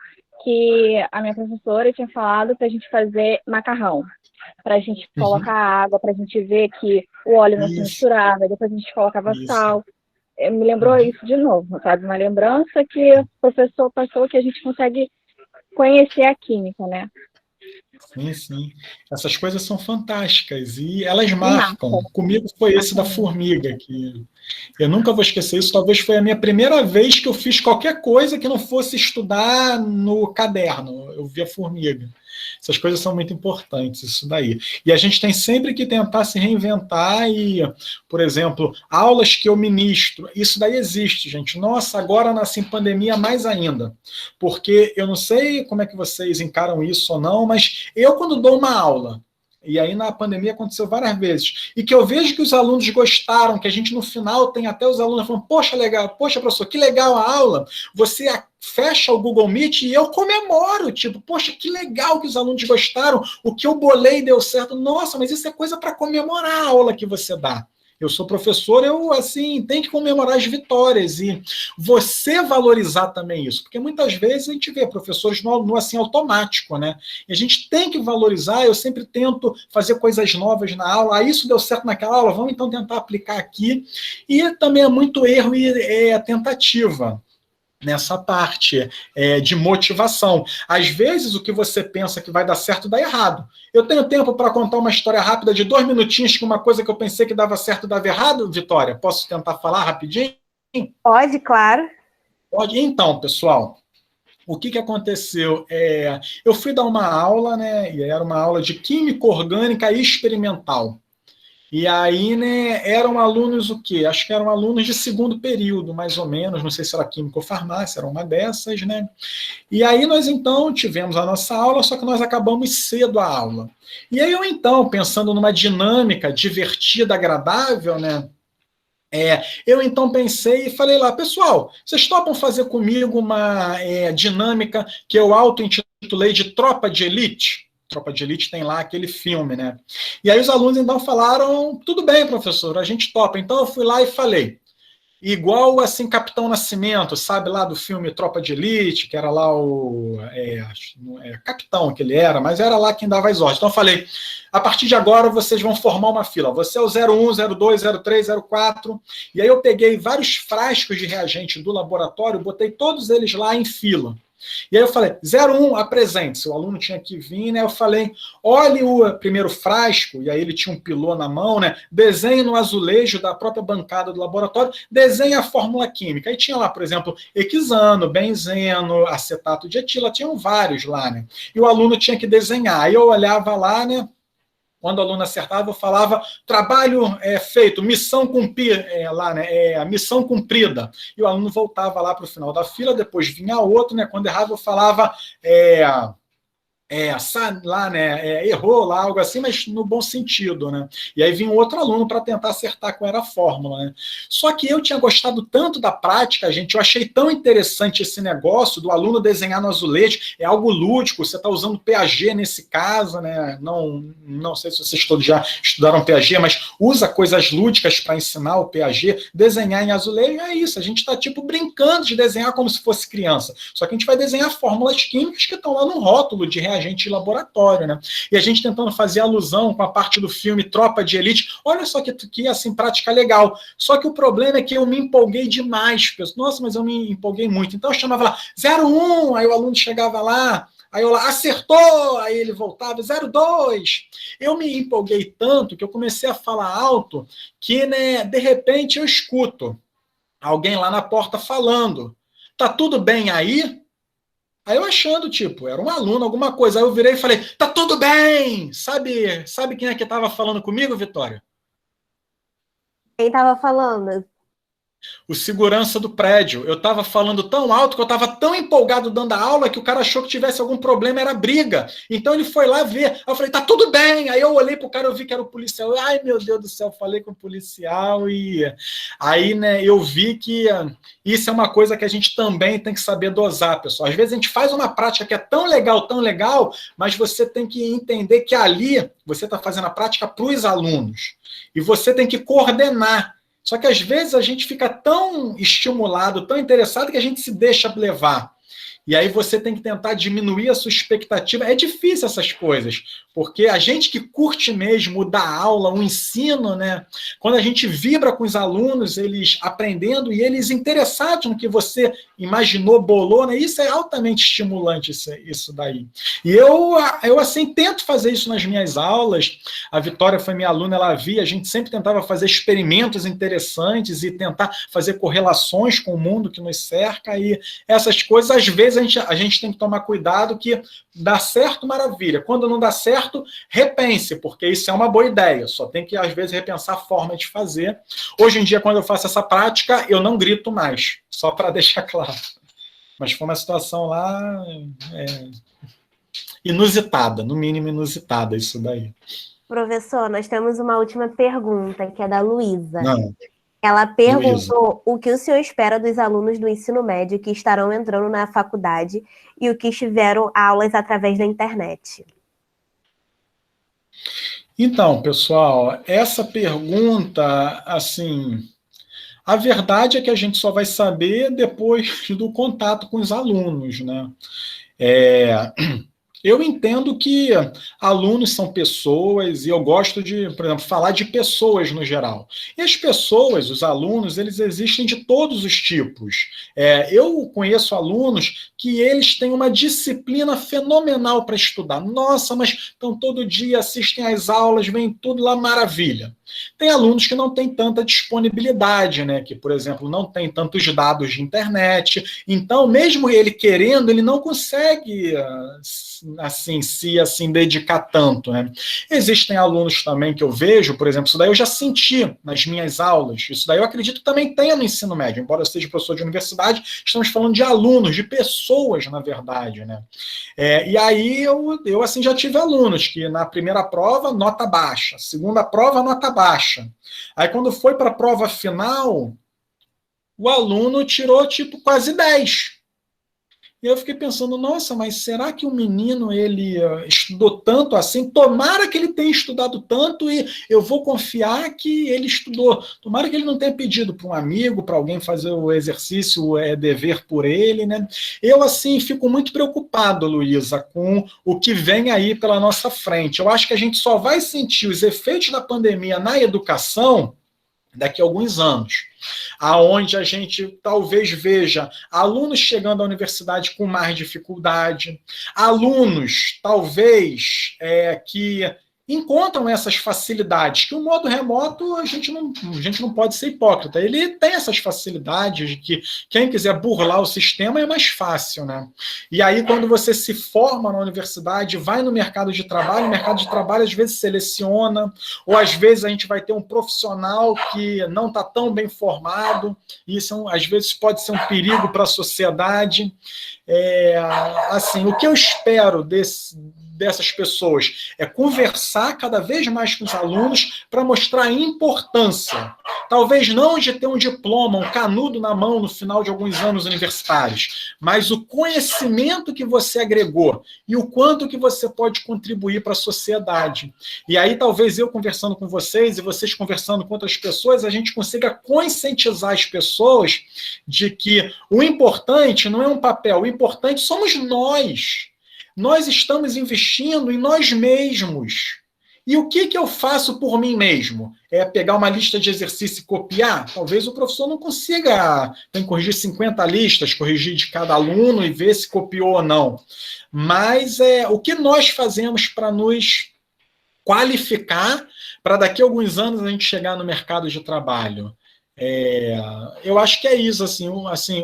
que a minha professora tinha falado para a gente fazer macarrão. Para a gente colocar água, para a gente ver que o óleo não se misturava, depois a gente colocava sal. Me lembrou isso de novo, sabe? Uma lembrança que o professor passou que a gente consegue conhecer a química, né?
Sim, sim. Essas coisas são fantásticas e elas marcam. Comigo foi esse da formiga, que eu nunca vou esquecer isso. Talvez foi a minha primeira vez que eu fiz qualquer coisa que não fosse estudar no caderno. Eu vi a formiga. Essas coisas são muito importantes, isso daí. E a gente tem sempre que tentar se reinventar e, por exemplo, aulas que eu ministro, isso daí existe, gente. Nossa, agora assim, pandemia mais ainda. Porque eu não sei como é que vocês encaram isso ou não, mas eu quando dou uma aula, e aí na pandemia aconteceu várias vezes, e que eu vejo que os alunos gostaram, que a gente no final tem até os alunos falando, poxa, legal, poxa, professor, que legal a aula, você fecha o Google Meet e eu comemoro, tipo, poxa, que legal que os alunos gostaram, o que eu bolei deu certo, nossa, mas isso é coisa para comemorar a aula que você dá. Eu sou professor, eu, assim, tenho que comemorar as vitórias e você valorizar também isso, porque muitas vezes a gente vê professores no assim, automático, né? E a gente tem que valorizar, eu sempre tento fazer coisas novas na aula, isso deu certo naquela aula, vamos então tentar aplicar aqui. E também é muito erro e tentativa nessa parte de motivação. Às vezes, o que você pensa que vai dar certo, dá errado. Eu tenho tempo para contar uma história rápida de 2 minutinhos que uma coisa que eu pensei que dava certo dava errado, Vitória? Posso tentar falar rapidinho?
Pode, claro.
Pode. Então, pessoal, o que aconteceu? Eu fui dar uma aula, né? E era uma aula de química orgânica experimental. E aí, né, eram alunos o quê? Acho que eram alunos de segundo período, mais ou menos, não sei se era química ou farmácia, era uma dessas, né? E aí nós, então, tivemos a nossa aula, só que nós acabamos cedo a aula. E aí eu, então, pensando numa dinâmica divertida, agradável, né? Eu então pensei e falei lá, pessoal, vocês topam fazer comigo uma dinâmica que eu auto-intitulei de Tropa de Elite? Tropa de Elite tem lá aquele filme, né? E aí os alunos então falaram, tudo bem, professor, a gente topa. Então eu fui lá e falei, igual assim Capitão Nascimento, sabe lá do filme Tropa de Elite, que era lá o capitão que ele era, mas era lá quem dava as ordens. Então eu falei, a partir de agora vocês vão formar uma fila, você é o 01, 02, 03, 04, e aí eu peguei vários frascos de reagente do laboratório, botei todos eles lá em fila. E aí eu falei, 01, apresente-se. O aluno tinha que vir, né? Eu falei, olhe o primeiro frasco, e aí ele tinha um pilô na mão, né? Desenhe no azulejo da própria bancada do laboratório, desenhe a fórmula química. Aí tinha lá, por exemplo, hexano, benzeno, acetato de etila, tinham vários lá, né? E o aluno tinha que desenhar. Aí eu olhava lá, né? Quando o aluno acertava, eu falava, trabalho feito, missão cumprida, missão cumprida. E o aluno voltava lá para o final da fila, depois vinha outro, né? Quando errava, eu falava, lá, né, errou lá, algo assim, mas no bom sentido, né? E aí vinha um outro aluno para tentar acertar qual era a fórmula, né? Só que eu tinha gostado tanto da prática, gente, eu achei tão interessante esse negócio do aluno desenhar no azulejo, é algo lúdico, você está usando PAG nesse caso, né? Não sei se vocês todos já estudaram PAG, mas usa coisas lúdicas para ensinar o PAG, desenhar em azulejo, é isso, a gente está tipo brincando de desenhar como se fosse criança, só que a gente vai desenhar fórmulas químicas que estão lá no rótulo de reagente de laboratório, né? E a gente tentando fazer alusão com a parte do filme Tropa de Elite. Olha só que assim, prática legal. Só que o problema é que eu me empolguei demais. Nossa, mas eu me empolguei muito. Então eu chamava lá 01, aí o aluno chegava lá, aí eu lá, acertou, aí ele voltava, 02. Eu me empolguei tanto que eu comecei a falar alto que, né, de repente eu escuto alguém lá na porta falando, tá tudo bem aí? Aí eu achando, tipo, era um aluno, alguma coisa. Aí eu virei e falei, tá tudo bem! Sabe quem é que estava falando comigo, Vitória?
Quem estava falando?
O segurança do prédio. Eu estava falando tão alto que eu estava tão empolgado dando a aula que o cara achou que tivesse algum problema, era briga. Então ele foi lá ver. Aí eu falei, tá tudo bem. Aí eu olhei pro cara, eu vi que era o policial. Ai, meu Deus do céu, falei com o policial. E aí, né, eu vi que isso é uma coisa que a gente também tem que saber dosar, pessoal. Às vezes a gente faz uma prática que é tão legal, mas você tem que entender que ali você está fazendo a prática para os alunos. E você tem que coordenar. Só que às vezes a gente fica tão estimulado, tão interessado, que a gente se deixa levar. E aí você tem que tentar diminuir a sua expectativa. É difícil essas coisas, porque a gente que curte mesmo dar aula, o ensino, né? Quando a gente vibra com os alunos, eles aprendendo e eles interessados no que você imaginou, bolou, né? Isso é altamente estimulante, isso daí. E eu assim, tento fazer isso nas minhas aulas. A Vitória foi minha aluna, ela via, a gente sempre tentava fazer experimentos interessantes e tentar fazer correlações com o mundo que nos cerca, e essas coisas, às vezes, a gente tem que tomar cuidado, que dá certo, maravilha. Quando não dá certo, repense, porque isso é uma boa ideia. Só tem que, às vezes, repensar a forma de fazer. Hoje em dia, quando eu faço essa prática, eu não grito mais, só para deixar claro. Mas foi uma situação lá inusitada, no mínimo inusitada, isso daí.
Professor, nós temos uma última pergunta, que é da Luísa.
Não.
Ela perguntou o que o senhor espera dos alunos do ensino médio que estarão entrando na faculdade e o que tiveram aulas através da internet.
Então, pessoal, essa pergunta, assim, a verdade é que a gente só vai saber depois do contato com os alunos, né? Eu entendo que alunos são pessoas, e eu gosto de, por exemplo, falar de pessoas no geral. E as pessoas, os alunos, eles existem de todos os tipos. Eu conheço alunos que eles têm uma disciplina fenomenal para estudar. Nossa, mas estão todo dia, assistem às aulas, vem tudo lá, maravilha. Tem alunos que não têm tanta disponibilidade, né? Que, por exemplo, não tem tantos dados de internet. Então, mesmo ele querendo, ele não consegue se dedicar tanto, né? Existem alunos também que eu vejo, por exemplo, isso daí eu já senti nas minhas aulas, isso daí eu acredito que também tenha no ensino médio, embora eu seja professor de universidade, estamos falando de alunos, de pessoas, na verdade, né? E aí eu assim, já tive alunos que na primeira prova, nota baixa, segunda prova, nota baixa. Aí quando foi para a prova final, o aluno tirou tipo quase 10. E eu fiquei pensando, nossa, mas será que o menino ele estudou tanto assim? Tomara que ele tenha estudado tanto e eu vou confiar que ele estudou. Tomara que ele não tenha pedido para um amigo, para alguém fazer o exercício, dever por ele, né? Eu, assim, fico muito preocupado, Luísa, com o que vem aí pela nossa frente. Eu acho que a gente só vai sentir os efeitos da pandemia na educação daqui a alguns anos, aonde a gente talvez veja alunos chegando à universidade com mais dificuldade, alunos talvez que encontram essas facilidades, que o modo remoto a gente não pode ser hipócrita, ele tem essas facilidades de que quem quiser burlar o sistema é mais fácil, né? E aí quando você se forma na universidade, vai no mercado de trabalho, o mercado de trabalho às vezes seleciona, ou às vezes a gente vai ter um profissional que não está tão bem formado, e isso às vezes pode ser um perigo para a sociedade. Assim, o que eu espero dessas pessoas é conversar cada vez mais com os alunos para mostrar a importância, talvez não de ter um diploma, um canudo na mão no final de alguns anos universitários, mas o conhecimento que você agregou e o quanto que você pode contribuir para a sociedade. E aí talvez eu conversando com vocês e vocês conversando com outras pessoas, a gente consiga conscientizar as pessoas de que o importante não é um papel, o importante somos nós. Nós estamos investindo em nós mesmos. E o que eu faço por mim mesmo? É pegar uma lista de exercício e copiar? Talvez o professor não consiga, tem que corrigir 50 listas, corrigir de cada aluno e ver se copiou ou não. Mas o que nós fazemos para nos qualificar para daqui a alguns anos a gente chegar no mercado de trabalho? Eu acho que é isso, assim,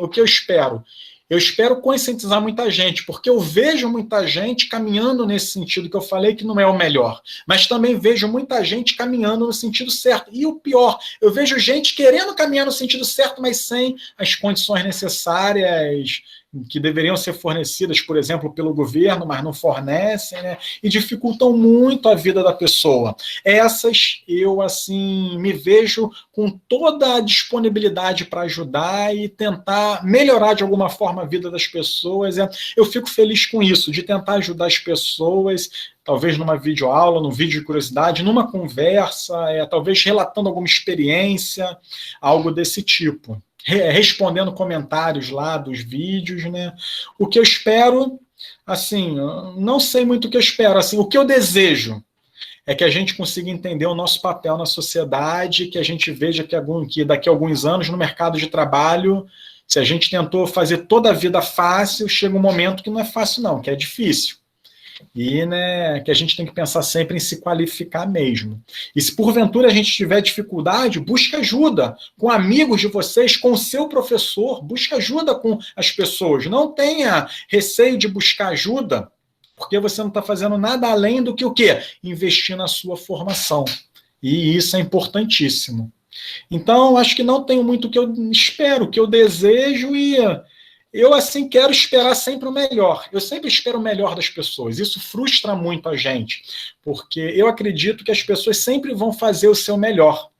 o que eu espero. Eu espero conscientizar muita gente, porque eu vejo muita gente caminhando nesse sentido que eu falei que não é o melhor, mas também vejo muita gente caminhando no sentido certo. E o pior, eu vejo gente querendo caminhar no sentido certo, mas sem as condições necessárias que deveriam ser fornecidas, por exemplo, pelo governo, mas não fornecem, né? E dificultam muito a vida da pessoa. Essas, eu, assim, me vejo com toda a disponibilidade para ajudar e tentar melhorar de alguma forma a vida das pessoas. Eu fico feliz com isso, de tentar ajudar as pessoas, talvez numa videoaula, num vídeo de curiosidade, numa conversa, talvez relatando alguma experiência, algo desse tipo. Respondendo comentários lá dos vídeos, né? O que eu espero, assim, não sei muito o que eu espero, assim, o que eu desejo é que a gente consiga entender o nosso papel na sociedade, que a gente veja que daqui a alguns anos no mercado de trabalho, se a gente tentou fazer toda a vida fácil, chega um momento que não é fácil não, que é difícil. E, né, que a gente tem que pensar sempre em se qualificar mesmo. E se porventura a gente tiver dificuldade, busque ajuda com amigos de vocês, com o seu professor, busque ajuda com as pessoas. Não tenha receio de buscar ajuda, porque você não está fazendo nada além do que o quê? Investir na sua formação. E isso é importantíssimo. Então, acho que não tenho muito o que eu espero, o que eu desejo e... eu, assim, quero esperar sempre o melhor. Eu sempre espero o melhor das pessoas. Isso frustra muito a gente, porque eu acredito que as pessoas sempre vão fazer o seu melhor.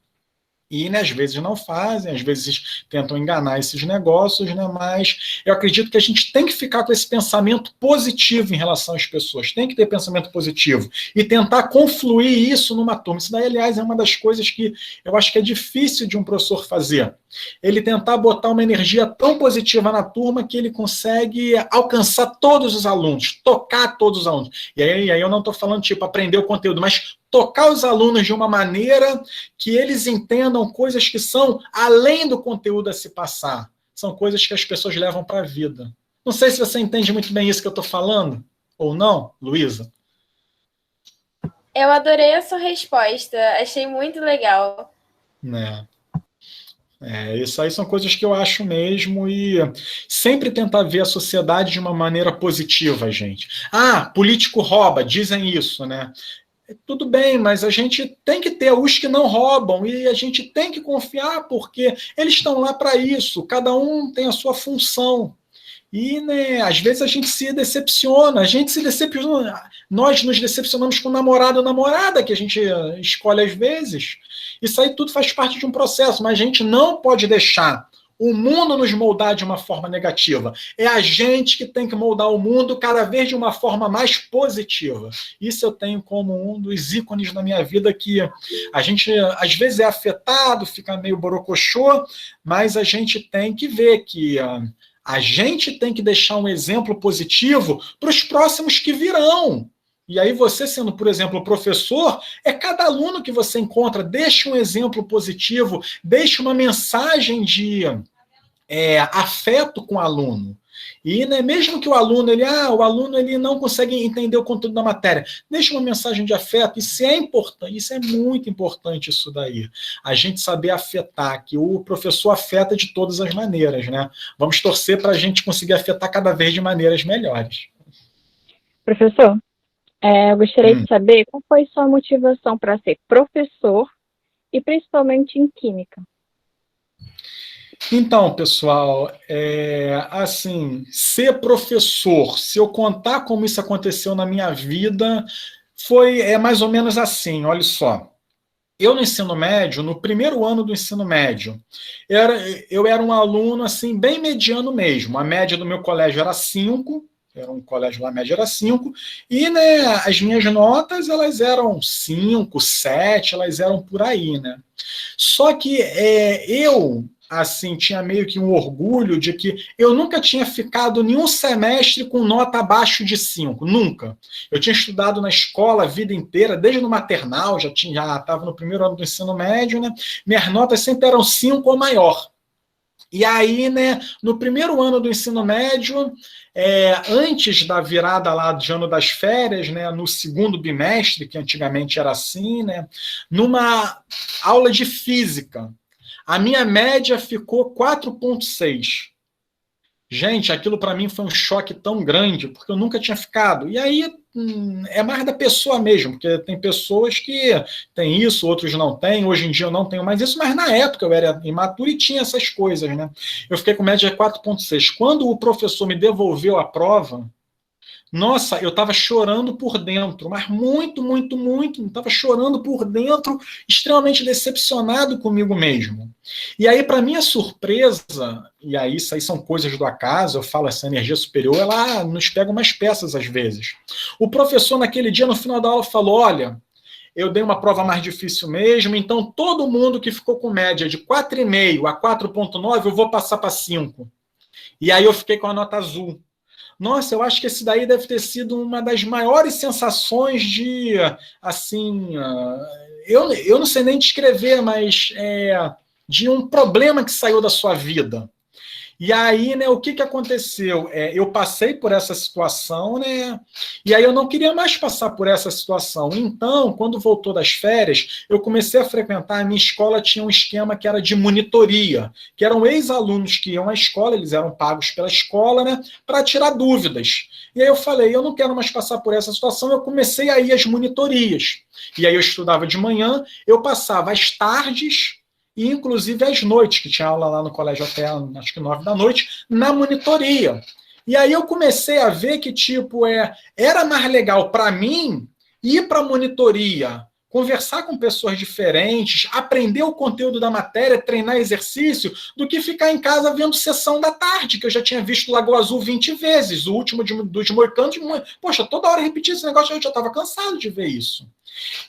E, né, às vezes não fazem, às vezes tentam enganar esses negócios, né, mas eu acredito que a gente tem que ficar com esse pensamento positivo em relação às pessoas, tem que ter pensamento positivo e tentar confluir isso numa turma. Isso daí, aliás, é uma das coisas que eu acho que é difícil de um professor fazer. Ele tentar botar uma energia tão positiva na turma que ele consegue alcançar todos os alunos, tocar todos os alunos. E aí eu não estou falando, tipo, aprender o conteúdo, mas tocar os alunos de uma maneira que eles entendam coisas que são além do conteúdo a se passar. São coisas que as pessoas levam para a vida. Não sei se você entende muito bem isso que eu estou falando, ou não, Luísa.
Eu adorei a sua resposta, achei muito legal.
Né? Isso aí são coisas que eu acho mesmo, e sempre tentar ver a sociedade de uma maneira positiva, gente. Político rouba, dizem isso, né? Tudo bem, mas a gente tem que ter os que não roubam, e a gente tem que confiar, porque eles estão lá para isso, cada um tem a sua função. E, né, às vezes a gente se decepciona, nós nos decepcionamos com o namorado ou namorada que a gente escolhe às vezes. Isso aí tudo faz parte de um processo, mas a gente não pode deixar o mundo nos moldar de uma forma negativa. É a gente que tem que moldar o mundo cada vez de uma forma mais positiva. Isso eu tenho como um dos ícones na minha vida, que a gente às vezes é afetado, fica meio borocochô, mas a gente tem que ver que a gente tem que deixar um exemplo positivo para os próximos que virão. E aí você, sendo, por exemplo, professor, cada aluno que você encontra, deixe um exemplo positivo, deixe uma mensagem de afeto com o aluno. E, né, mesmo que o aluno ele não consegue entender o conteúdo da matéria, deixa uma mensagem de afeto. Isso é importante, isso é muito importante, isso daí. A gente saber afetar, que o professor afeta de todas as maneiras, né? Vamos torcer para a gente conseguir afetar cada vez de maneiras melhores.
Professor, eu gostaria de saber qual foi sua motivação para ser professor, e principalmente em Química.
Então, pessoal, assim, ser professor, se eu contar como isso aconteceu na minha vida, foi mais ou menos assim, olha só. Eu, no ensino médio, no primeiro ano do ensino médio, eu era um aluno, assim, bem mediano mesmo. A média do meu colégio era 5, era um colégio lá, a média era 5, e, né, as minhas notas, elas eram 5, 7, elas eram por aí, né? Só que eu, assim, tinha meio que um orgulho de que eu nunca tinha ficado nenhum semestre com nota abaixo de 5, nunca. Eu tinha estudado na escola a vida inteira, desde no maternal, já estava no primeiro ano do ensino médio, né? Minhas notas sempre eram 5 ou maior. E aí, né, no primeiro ano do ensino médio, antes da virada lá de ano das férias, né, no segundo bimestre, que antigamente era assim, né, numa aula de física, a minha média ficou 4,6. Gente, aquilo para mim foi um choque tão grande, porque eu nunca tinha ficado. E aí é mais da pessoa mesmo, porque tem pessoas que têm isso, outros não têm. Hoje em dia eu não tenho mais isso, mas na época eu era imaturo e tinha essas coisas, né? Eu fiquei com média de 4,6. Quando o professor me devolveu a prova, nossa, eu estava chorando por dentro, mas muito, muito, muito, estava chorando por dentro, extremamente decepcionado comigo mesmo. E aí, para minha surpresa, e aí isso aí são coisas do acaso, eu falo, essa energia superior, ela nos pega umas peças às vezes. O professor, naquele dia, no final da aula, falou, olha, eu dei uma prova mais difícil mesmo, então todo mundo que ficou com média de 4,5 a 4,9, eu vou passar para 5. E aí eu fiquei com a nota azul. Nossa, eu acho que esse daí deve ter sido uma das maiores sensações de, assim, eu não sei nem descrever, mas de um problema que saiu da sua vida. E aí, né, o que aconteceu? Eu passei por essa situação, né? E aí eu não queria mais passar por essa situação. Então, quando voltou das férias, eu comecei a frequentar, a minha escola tinha um esquema que era de monitoria, que eram ex-alunos que iam à escola, eles eram pagos pela escola, né, para tirar dúvidas. E aí eu falei, eu não quero mais passar por essa situação, eu comecei a ir às monitorias. E aí eu estudava de manhã, eu passava as tardes e inclusive às noites, que tinha aula lá no colégio até, acho que 9 da noite, na monitoria. E aí eu comecei a ver que, tipo, era mais legal para mim ir para a monitoria, conversar com pessoas diferentes, aprender o conteúdo da matéria, treinar exercício, do que ficar em casa vendo Sessão da Tarde, que eu já tinha visto Lagoa Azul 20 vezes, o último dos Moicanos. Poxa, toda hora repetia esse negócio, eu já estava cansado de ver isso.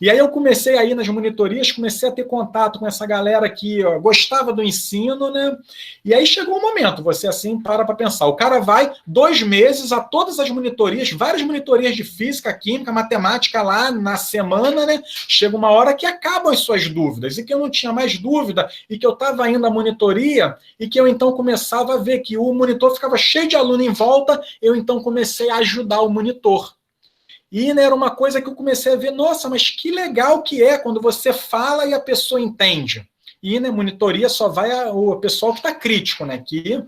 E aí eu comecei a ir nas monitorias, comecei a ter contato com essa galera que gostava do ensino, né? E aí chegou um momento, você assim para pensar, o cara vai 2 meses a todas as monitorias, várias monitorias de física, química, matemática lá na semana, né? Chega uma hora que acabam as suas dúvidas, e que eu não tinha mais dúvida, e que eu estava indo à monitoria, e que eu então começava a ver que o monitor ficava cheio de aluno em volta, eu então comecei a ajudar o monitor. E né, era uma coisa que eu comecei a ver, nossa, mas que legal que é quando você fala e a pessoa entende. E né, monitoria só vai o pessoal que está crítico, né? Que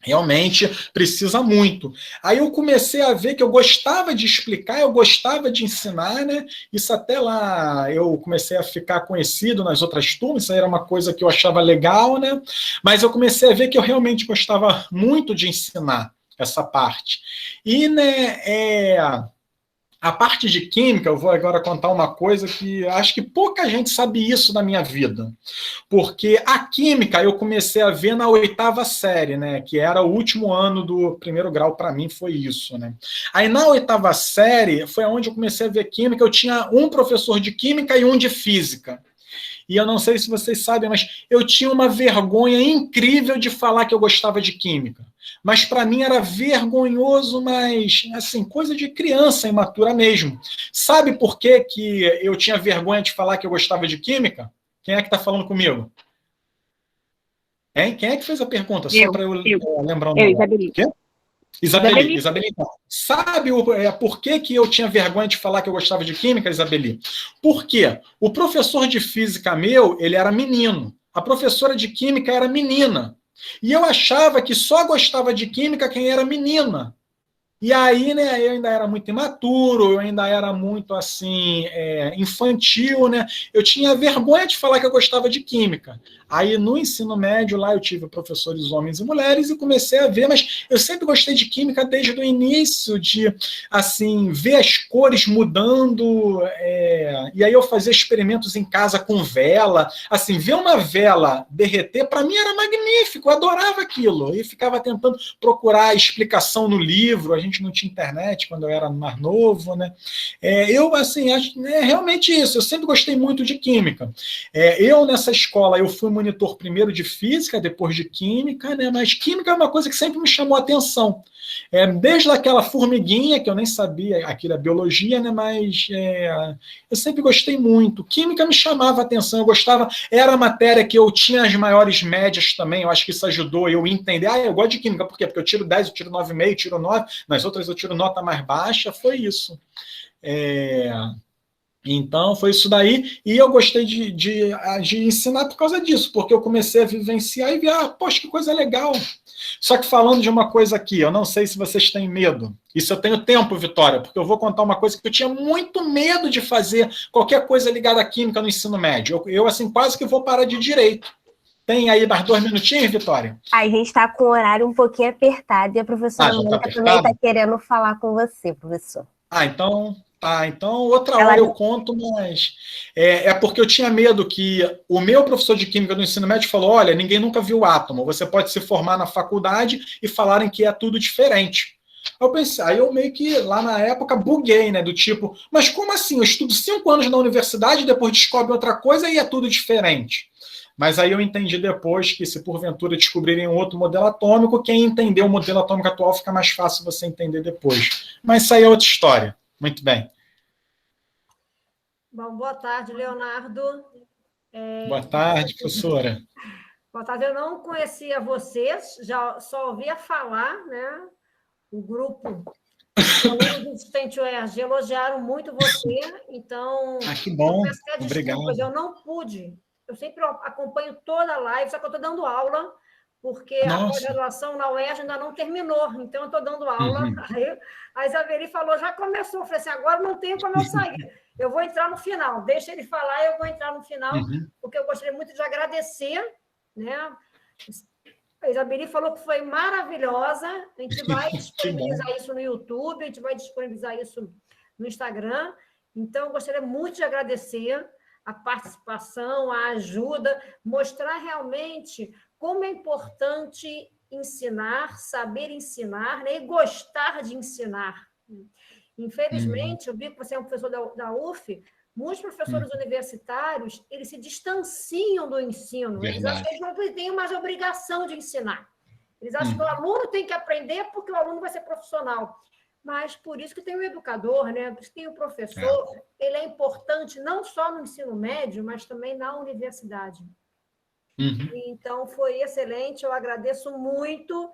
realmente precisa muito. Aí eu comecei a ver que eu gostava de explicar, eu gostava de ensinar, né? Isso até lá eu comecei a ficar conhecido nas outras turmas, isso aí era uma coisa que eu achava legal, né? Mas eu comecei a ver que eu realmente gostava muito de ensinar essa parte. E, né, a parte de química, eu vou agora contar uma coisa que acho que pouca gente sabe isso na minha vida. Porque a química eu comecei a ver na oitava série, né? Que era o último ano do primeiro grau, para mim foi isso, né? Aí na oitava série foi onde eu comecei a ver química. Eu tinha um professor de química e um de física. E eu não sei se vocês sabem, mas eu tinha uma vergonha incrível de falar que eu gostava de química. Mas para mim era vergonhoso, mas assim, coisa de criança imatura mesmo. Sabe por que, que eu tinha vergonha de falar que eu gostava de química? Quem é que está falando comigo? Hein? Quem é que fez a pergunta? Só para eu lembrar o nome.
Isabeli.
Quê? Isabeli. Então, sabe por que, que eu tinha vergonha de falar que eu gostava de química, Isabeli? Por quê? O professor de física meu, ele era menino. A professora de química era menina. E eu achava que só gostava de química quem era menina. E aí, né, eu ainda era muito imaturo, eu ainda era muito, assim, infantil, né? Eu tinha vergonha de falar que eu gostava de química. Aí, no ensino médio, lá eu tive professores homens e mulheres e comecei a ver, mas eu sempre gostei de química desde o início, de, assim, ver as cores mudando, e aí eu fazia experimentos em casa com vela, assim, ver uma vela derreter, para mim era magnífico, eu adorava aquilo, e ficava tentando procurar explicação no livro, a gente não tinha internet quando eu era mais novo, né? Eu, assim, acho realmente isso, eu sempre gostei muito de química. Eu, nessa escola, eu fui monitor primeiro de física, depois de química, né? Mas química é uma coisa que sempre me chamou a atenção. Desde aquela formiguinha, que eu nem sabia, aquilo é biologia, né? Mas eu sempre gostei muito. Química me chamava a atenção, eu gostava, era a matéria que eu tinha as maiores médias também, eu acho que isso ajudou eu entender. Eu gosto de química, por quê? Porque eu tiro 10, eu tiro 9,5, tiro 9, nas outras eu tiro nota mais baixa, foi isso. Então, foi isso daí, e eu gostei de ensinar por causa disso, porque eu comecei a vivenciar e ver, poxa, que coisa legal. Só que falando de uma coisa aqui, eu não sei se vocês têm medo. Isso eu tenho tempo, Vitória, porque eu vou contar uma coisa que eu tinha muito medo de fazer qualquer coisa ligada à química no ensino médio. Eu assim, quase que vou parar de direito. Tem aí mais 2 minutinhos, Vitória?
A gente está com o horário um pouquinho apertado e a professora
já
Mônica também está querendo falar com você, professor.
Então outra hora eu conto, mas porque eu tinha medo que o meu professor de química do ensino médio falou, olha, ninguém nunca viu átomo, você pode se formar na faculdade e falarem que é tudo diferente. Eu pensei, aí eu meio que lá na época buguei, né, do tipo, mas como assim? Eu estudo 5 anos na universidade, depois descobre outra coisa e é tudo diferente. Mas aí eu entendi depois que se porventura descobrirem um outro modelo atômico, quem entender o modelo atômico atual fica mais fácil você entender depois. Mas isso aí é outra história. Muito bem.
Bom, boa tarde, Leonardo.
Boa tarde, professora.
Boa tarde, eu não conhecia vocês, já só ouvia falar, né? O grupo do Assistente UERJ elogiaram muito você, então
que bom,
eu peço desculpas, eu não pude. Eu sempre acompanho toda a live, só que eu estou dando aula, porque a pós-graduação na UERJ ainda não terminou, então eu estou dando aula. Aí a Isabeli falou, já começou, eu falei assim, agora não tenho como eu sair. Eu vou entrar no final, deixa ele falar, eu vou entrar no final, porque eu gostaria muito de agradecer, né? A Isabeli falou que foi maravilhosa, a gente vai disponibilizar isso no YouTube, a gente vai disponibilizar isso no Instagram, então eu gostaria muito de agradecer a participação, a ajuda, mostrar realmente como é importante ensinar, saber ensinar, né? E gostar de ensinar. Infelizmente, eu vi que você é um professor da UF, muitos professores universitários, eles se distanciam do ensino. Verdade. Eles acham que eles não têm mais obrigação de ensinar. Eles acham que o aluno tem que aprender porque o aluno vai ser profissional. Mas por isso que tem o educador, né? Por isso que tem o professor. Ele é importante não só no ensino médio, mas também na universidade. Então, foi excelente. Eu agradeço muito.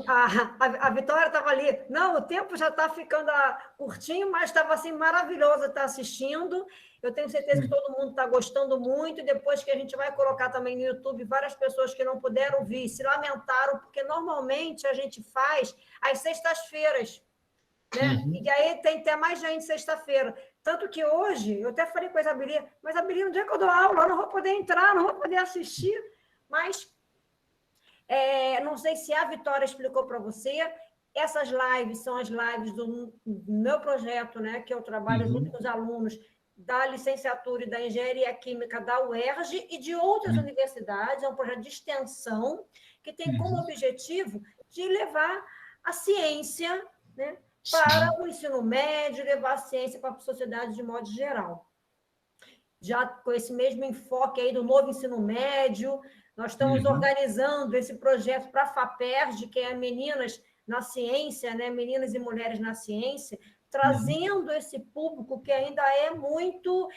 A Vitória estava ali. Não, o tempo já está ficando curtinho, mas estava assim, maravilhoso estar assistindo. Eu tenho certeza que todo mundo está gostando muito. E depois que a gente vai colocar também no YouTube, várias pessoas que não puderam vir se lamentaram, porque normalmente a gente faz às sextas-feiras, né? E aí tem até mais gente sexta-feira. Tanto que hoje, eu até falei com a Isabeli, mas Isabeli, no dia que eu dou aula, eu não vou poder entrar, não vou poder assistir, mas não sei se a Vitória explicou para você, essas lives são as lives do meu projeto, né, que eu trabalho junto com os alunos da licenciatura e da engenharia química da UERJ e de outras universidades, é um projeto de extensão que tem como objetivo de levar a ciência, né, para o ensino médio, levar a ciência para a sociedade de modo geral. Já com esse mesmo enfoque aí do novo ensino médio, nós estamos organizando esse projeto para a FAPERJ, que é Meninas na Ciência, né? Meninas e Mulheres na Ciência, trazendo esse público que ainda é muito,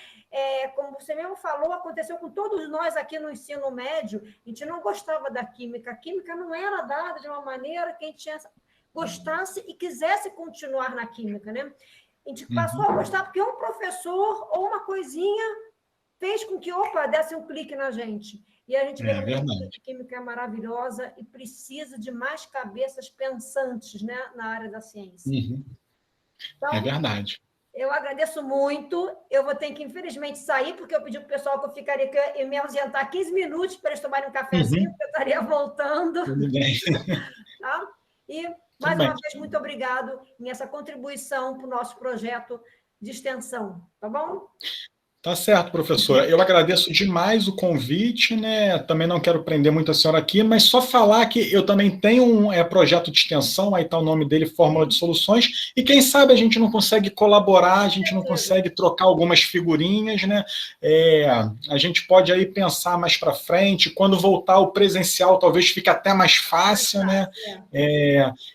como você mesmo falou, aconteceu com todos nós aqui no ensino médio, a gente não gostava da química, a química não era dada de uma maneira que a gente gostasse e quisesse continuar na química, né? A gente passou a gostar porque um professor ou uma coisinha fez com que, desse um clique na gente. E a gente vê que a química é maravilhosa e precisa de mais cabeças pensantes, né, na área da ciência. Então,
é verdade.
Eu agradeço muito. Eu vou ter que, infelizmente, sair, porque eu pedi para o pessoal que eu ficaria aqui, me ausentar 15 minutos para eles tomarem um cafezinho, porque eu estaria voltando.
Tudo bem.
Tá? E, mais uma vez, muito obrigado em essa contribuição para o nosso projeto de extensão. Tá bom?
Tá certo, professora. Eu agradeço demais o convite, né? Também não quero prender muito a senhora aqui, mas só falar que eu também tenho um projeto de extensão, aí está o nome dele, Fórmula de Soluções, e quem sabe a gente não consegue colaborar, a gente não consegue trocar algumas figurinhas, né? A gente pode aí pensar mais para frente, quando voltar o presencial talvez fique até mais fácil, né?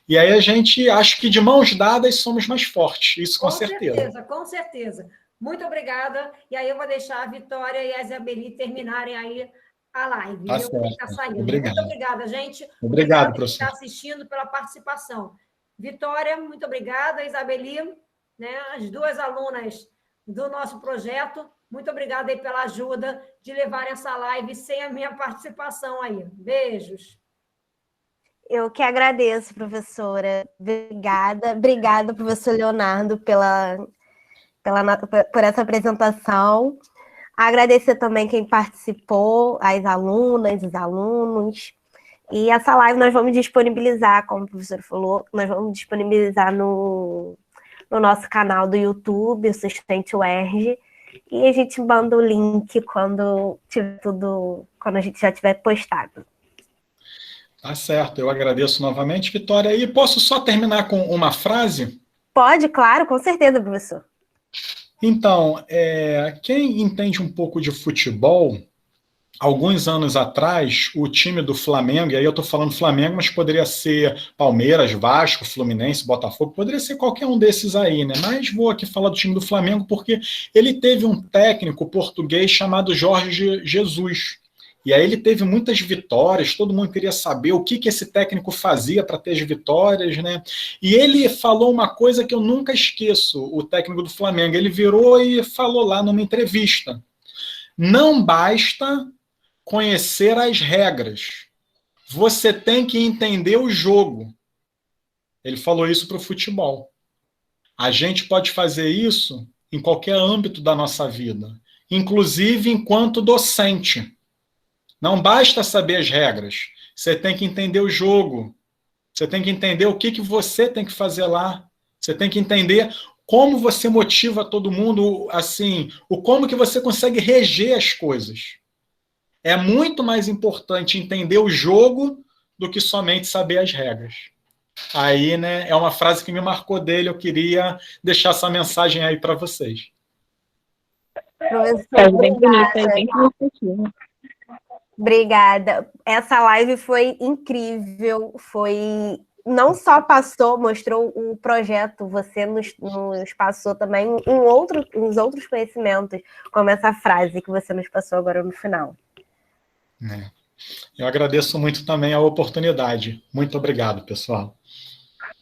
E aí a gente, acho que de mãos dadas somos mais fortes, isso com certeza.
Com certeza. Muito obrigada. E aí eu vou deixar a Vitória e a Isabeli terminarem aí a live.
Tá
eu vou estar saindo. Muito obrigada, gente.
Obrigado,
por estar assistindo, pela participação. Vitória, muito obrigada. Isabeli, né, as duas alunas do nosso projeto, muito obrigada aí pela ajuda de levarem essa live sem a minha participação aí. Beijos.
Eu que agradeço, professora. Obrigada, professor Leonardo, por essa apresentação. Agradecer também quem participou, as alunas, os alunos. E essa live nós vamos disponibilizar, como o professor falou, nós vamos disponibilizar no nosso canal do YouTube, o Sustente UERJ, e a gente manda o link quando a gente já tiver postado.
Tá certo, eu agradeço novamente, Vitória. E posso só terminar com uma frase?
Pode, claro, com certeza, professor.
Então, quem entende um pouco de futebol, alguns anos atrás, o time do Flamengo, e aí eu estou falando Flamengo, mas poderia ser Palmeiras, Vasco, Fluminense, Botafogo, poderia ser qualquer um desses aí, né? Mas vou aqui falar do time do Flamengo porque ele teve um técnico português chamado Jorge Jesus. E aí ele teve muitas vitórias, todo mundo queria saber o que esse técnico fazia para ter as vitórias, né? E ele falou uma coisa que eu nunca esqueço, o técnico do Flamengo, ele virou e falou lá numa entrevista: não basta conhecer as regras, você tem que entender o jogo. Ele falou isso para o futebol. A gente pode fazer isso em qualquer âmbito da nossa vida, inclusive enquanto docente. Não basta saber as regras, você tem que entender o jogo, você tem que entender o que você tem que fazer lá, você tem que entender como você motiva todo mundo, assim, como que você consegue reger as coisas. É muito mais importante entender o jogo do que somente saber as regras. Aí, né, é uma frase que me marcou dele, eu queria deixar essa mensagem aí para vocês.
É bem bonita, é bem significativa.
Obrigada. Essa live foi incrível, não só mostrou o projeto, você nos passou também uns outros conhecimentos, como essa frase que você nos passou agora no final.
Eu agradeço muito também a oportunidade. Muito obrigado, pessoal.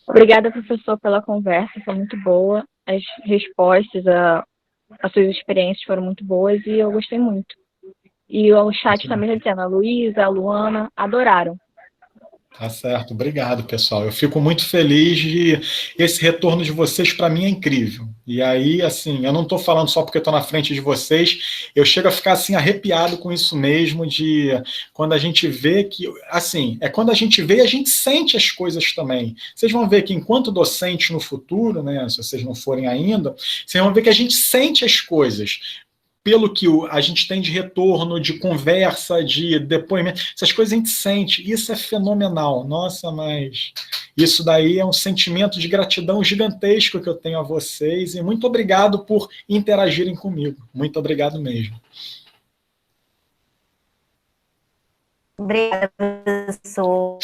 Obrigada, professor, pela conversa, foi muito boa. As respostas, as suas experiências foram muito boas e eu gostei muito. E o chat também está dizendo, a Luísa, a Luana, adoraram.
Tá certo, obrigado, pessoal. Eu fico muito feliz de esse retorno de vocês, para mim é incrível. E aí, assim, eu não estou falando só porque estou na frente de vocês, eu chego a ficar assim arrepiado com isso mesmo, de quando a gente vê que, assim, é quando a gente vê e a gente sente as coisas também. Vocês vão ver que enquanto docente no futuro, né, se vocês não forem ainda, vocês vão ver que a gente sente as coisas. Pelo que a gente tem de retorno, de conversa, de depoimento, essas coisas a gente sente, isso é fenomenal. Nossa, mas isso daí é um sentimento de gratidão gigantesco que eu tenho a vocês, e muito obrigado por interagirem comigo. Muito obrigado mesmo.
Obrigada, professor.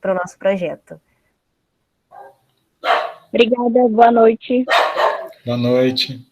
Para o nosso projeto.
Obrigada, boa noite.
Boa noite.